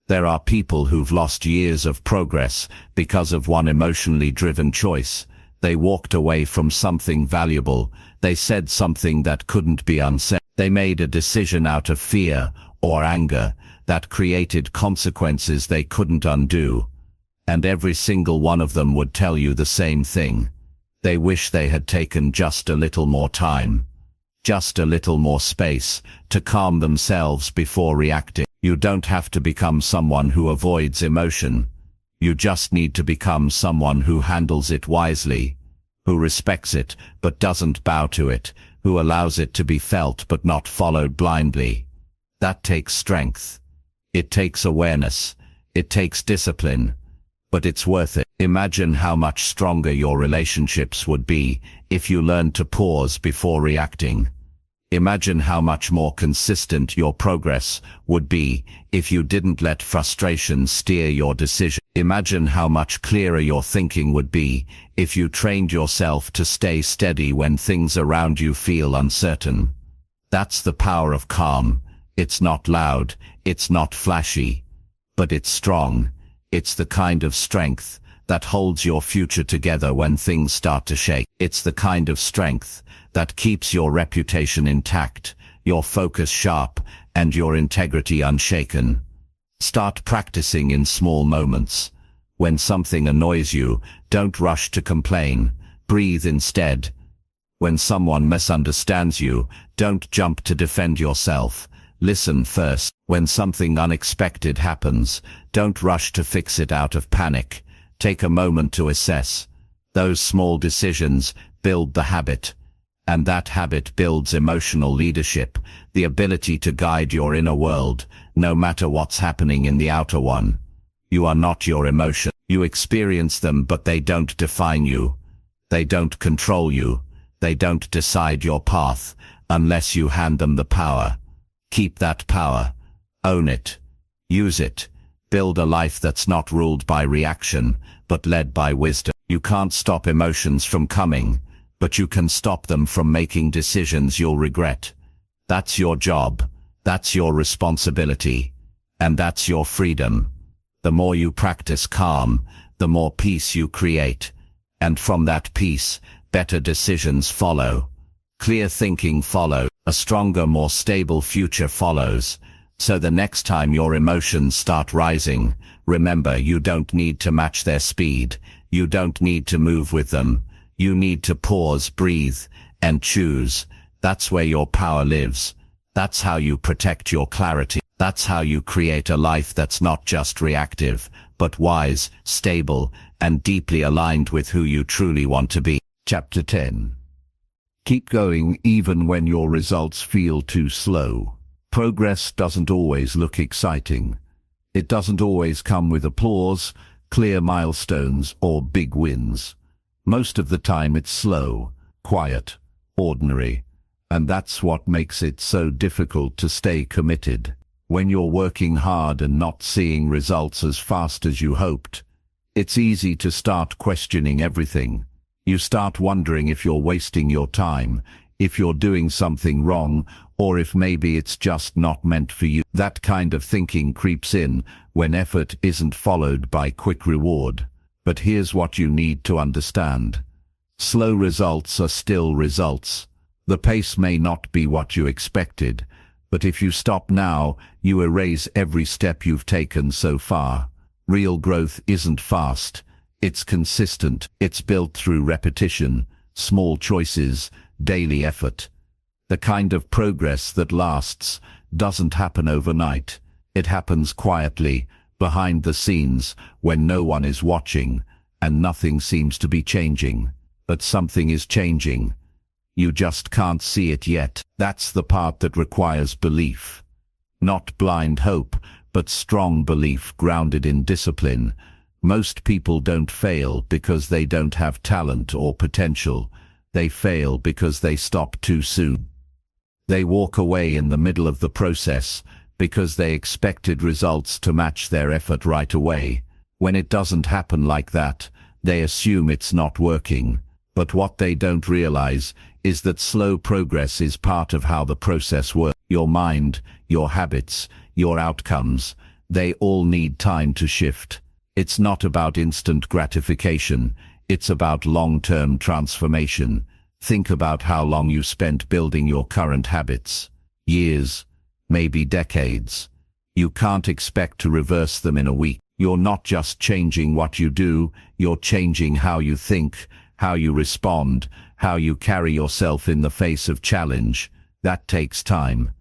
Speaker 2: There are people who've lost years of progress because of one emotionally driven choice. They walked away from something valuable. They said something that couldn't be unsaid. They made a decision out of fear or anger that created consequences they couldn't undo. And every single one of them would tell you the same thing. They wish they had taken just a little more time, just a little more space to calm themselves before reacting. You don't have to become someone who avoids emotion. You just need to become someone who handles it wisely, who respects it but doesn't bow to it, who allows it to be felt but not followed blindly. That takes strength. It takes awareness. It takes discipline. But it's worth it. Imagine how much stronger your relationships would be if you learned to pause before reacting. Imagine how much more consistent your progress would be if you didn't let frustration steer your decision. Imagine how much clearer your thinking would be if you trained yourself to stay steady when things around you feel uncertain. That's the power of calm. It's not loud, it's not flashy, but it's strong. It's the kind of strength that holds your future together when things start to shake. It's the kind of strength that keeps your reputation intact, your focus sharp, and your integrity unshaken. Start practicing in small moments. When something annoys you, don't rush to complain. Breathe instead. When someone misunderstands you, don't jump to defend yourself. Listen first. When something unexpected happens, don't rush to fix it out of panic. Take a moment to assess. Those small decisions build the habit, and that habit builds emotional leadership, the ability to guide your inner world, no matter what's happening in the outer one. You are not your emotion. You experience them, but they don't define you. They don't control you. They don't decide your path, unless you hand them the power. Keep that power. Own it. Use it. Build a life that's not ruled by reaction, but led by wisdom. You can't stop emotions from coming, but you can stop them from making decisions you'll regret. That's your job. That's your responsibility. And that's your freedom. The more you practice calm, the more peace you create. And from that peace, better decisions follow. Clear thinking follows. A stronger, more stable future follows. So the next time your emotions start rising, remember, you don't need to match their speed. You don't need to move with them. You need to pause, breathe, and choose. That's where your power lives. That's how you protect your clarity. That's how you create a life that's not just reactive, but wise, stable, and deeply aligned with who you truly want to be. Chapter 10. Keep going even when your results feel too slow. Progress doesn't always look exciting. It doesn't always come with applause, clear milestones, or big wins. Most of the time it's slow, quiet, ordinary, and that's what makes it so difficult to stay committed. When you're working hard and not seeing results as fast as you hoped, it's easy to start questioning everything. You start wondering if you're wasting your time, if you're doing something wrong, or if maybe it's just not meant for you. That kind of thinking creeps in when effort isn't followed by quick reward. But here's what you need to understand. Slow results are still results. The pace may not be what you expected, but if you stop now, you erase every step you've taken so far. Real growth isn't fast. It's consistent. It's built through repetition, small choices, daily effort. The kind of progress that lasts doesn't happen overnight. It happens quietly, behind the scenes, when no one is watching, and nothing seems to be changing. But something is changing. You just can't see it yet. That's the part that requires belief. Not blind hope, but strong belief grounded in discipline. Most people don't fail because they don't have talent or potential. They fail because they stop too soon. They walk away in the middle of the process because they expected results to match their effort right away. When it doesn't happen like that, they assume it's not working. But what they don't realize is that slow progress is part of how the process works. Your mind, your habits, your outcomes, they all need time to shift. It's not about instant gratification. It's about long-term transformation. Think about how long you spent building your current habits. Years, maybe decades. You can't expect to reverse them in a week. You're not just changing what you do, you're changing how you think, how you respond, how you carry yourself in the face of challenge. That takes time.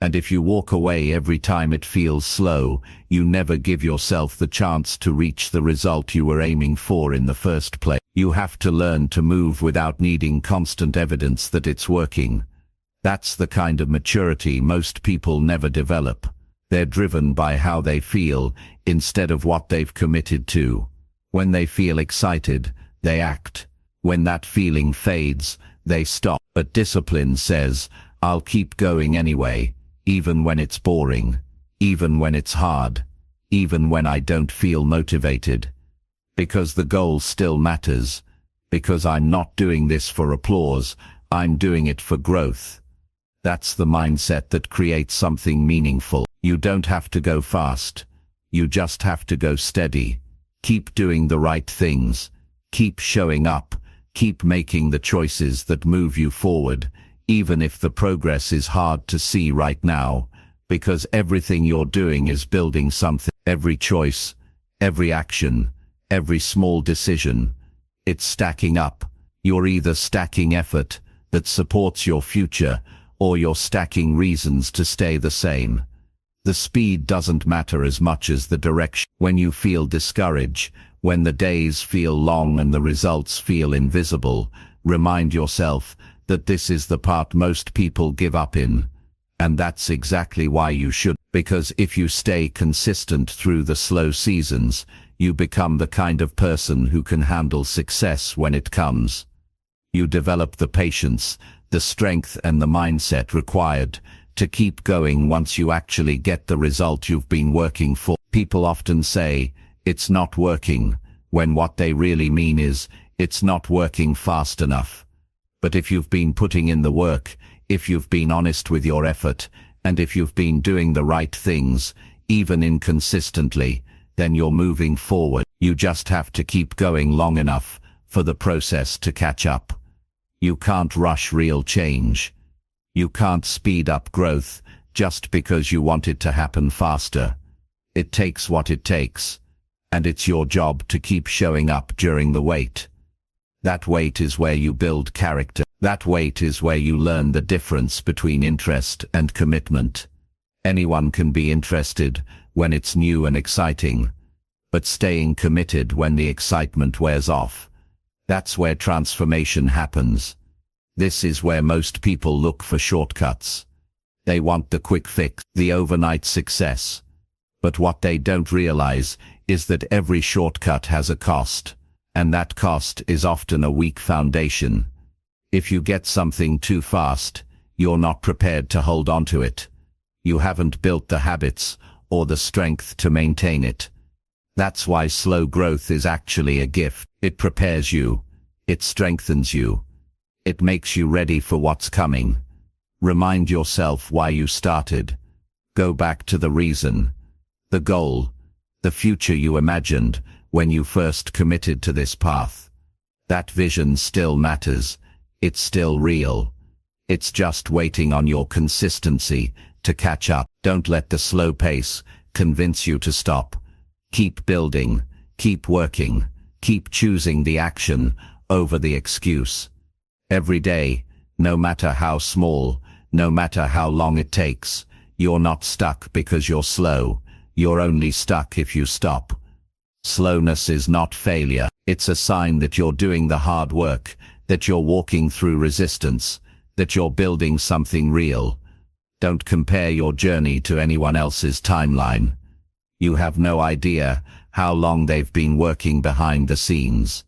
Speaker 2: And if you walk away every time it feels slow, you never give yourself the chance to reach the result you were aiming for in the first place. You have to learn to move without needing constant evidence that it's working. That's the kind of maturity most people never develop. They're driven by how they feel instead of what they've committed to. When they feel excited, they act. When that feeling fades, they stop. But discipline says, I'll keep going anyway, even when it's boring, even when it's hard, even when I don't feel motivated. Because the goal still matters. Because I'm not doing this for applause, I'm doing it for growth. That's the mindset that creates something meaningful. You don't have to go fast. You just have to go steady. Keep doing the right things. Keep showing up. Keep making the choices that move you forward, even if the progress is hard to see right now, because everything you're doing is building something. Every choice, every action, every small decision, it's stacking up. You're either stacking effort that supports your future, or you're stacking reasons to stay the same. The speed doesn't matter as much as the direction. When you feel discouraged, when the days feel long and the results feel invisible, remind yourself that this is the part most people give up in. And that's exactly why you should. Because if you stay consistent through the slow seasons, you become the kind of person who can handle success when it comes. You develop the patience, the strength and the mindset required to keep going once you actually get the result you've been working for. People often say, it's not working, when what they really mean is, it's not working fast enough. But if you've been putting in the work, if you've been honest with your effort, and if you've been doing the right things, even inconsistently, then you're moving forward. You just have to keep going long enough for the process to catch up. You can't rush real change. You can't speed up growth just because you want it to happen faster. It takes what it takes, and it's your job to keep showing up during the wait. That wait is where you build character. That wait is where you learn the difference between interest and commitment. Anyone can be interested when it's new and exciting, but staying committed when the excitement wears off, that's where transformation happens. This is where most people look for shortcuts. They want the quick fix, the overnight success. But what they don't realize is that every shortcut has a cost, and that cost is often a weak foundation. If you get something too fast, you're not prepared to hold on to it. You haven't built the habits or the strength to maintain it. That's why slow growth is actually a gift. It prepares you. It strengthens you. It makes you ready for what's coming. Remind yourself why you started. Go back to the reason, the goal, the future you imagined when you first committed to this path. That vision still matters. It's still real. It's just waiting on your consistency to catch up. Don't let the slow pace convince you to stop. Keep building, keep working, keep choosing the action over the excuse. Every day, no matter how small, no matter how long it takes, you're not stuck because you're slow. You're only stuck if you stop. Slowness is not failure. It's a sign that you're doing the hard work, that you're walking through resistance, that you're building something real. Don't compare your journey to anyone else's timeline. You have no idea how long they've been working behind the scenes.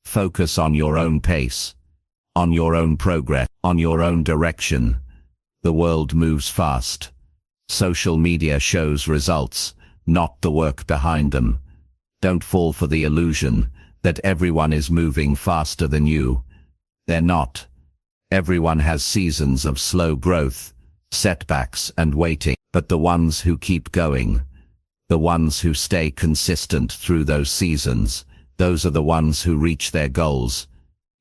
Speaker 2: Focus on your own pace, on your own progress, on your own direction. The world moves fast. Social media shows results, not the work behind them. Don't fall for the illusion that everyone is moving faster than you. They're not. Everyone has seasons of slow growth, setbacks and waiting, but the ones who keep going, the ones who stay consistent through those seasons, those are the ones who reach their goals.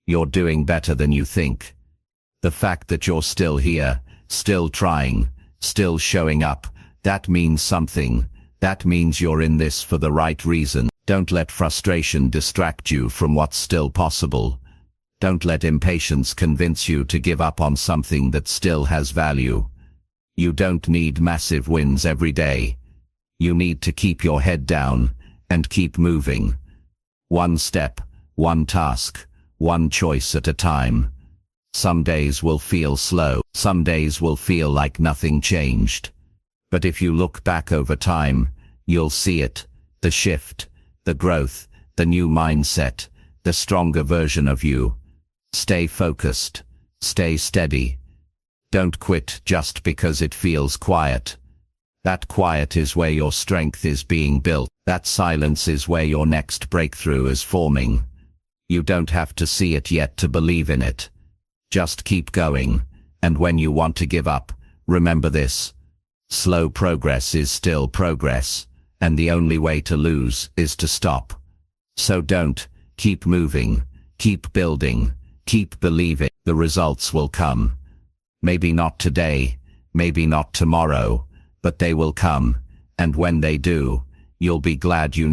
Speaker 2: You're doing better than you think. The fact that you're still here, still trying, still showing up, that means something. That means you're in this for the right reason. Don't let frustration distract you from what's still possible. Don't let impatience convince you to give up on something that still has value. You don't need massive wins every day. You need to keep your head down and keep moving. One step, one task, one choice at a time. Some days will feel slow. Some days will feel like nothing changed. But if you look back over time, you'll see it, the shift, the growth, the new mindset, the stronger version of you. Stay focused. Stay steady. Don't quit just because it feels quiet. That quiet is where your strength is being built. That silence is where your next breakthrough is forming. You don't have to see it yet to believe in it. Just keep going, and when you want to give up, remember this. Slow progress is still progress, and the only way to lose is to stop. So don't. Keep moving, keep building, keep believing. The results will come. Maybe not today, maybe not tomorrow, but they will come, and when they do, you'll be glad you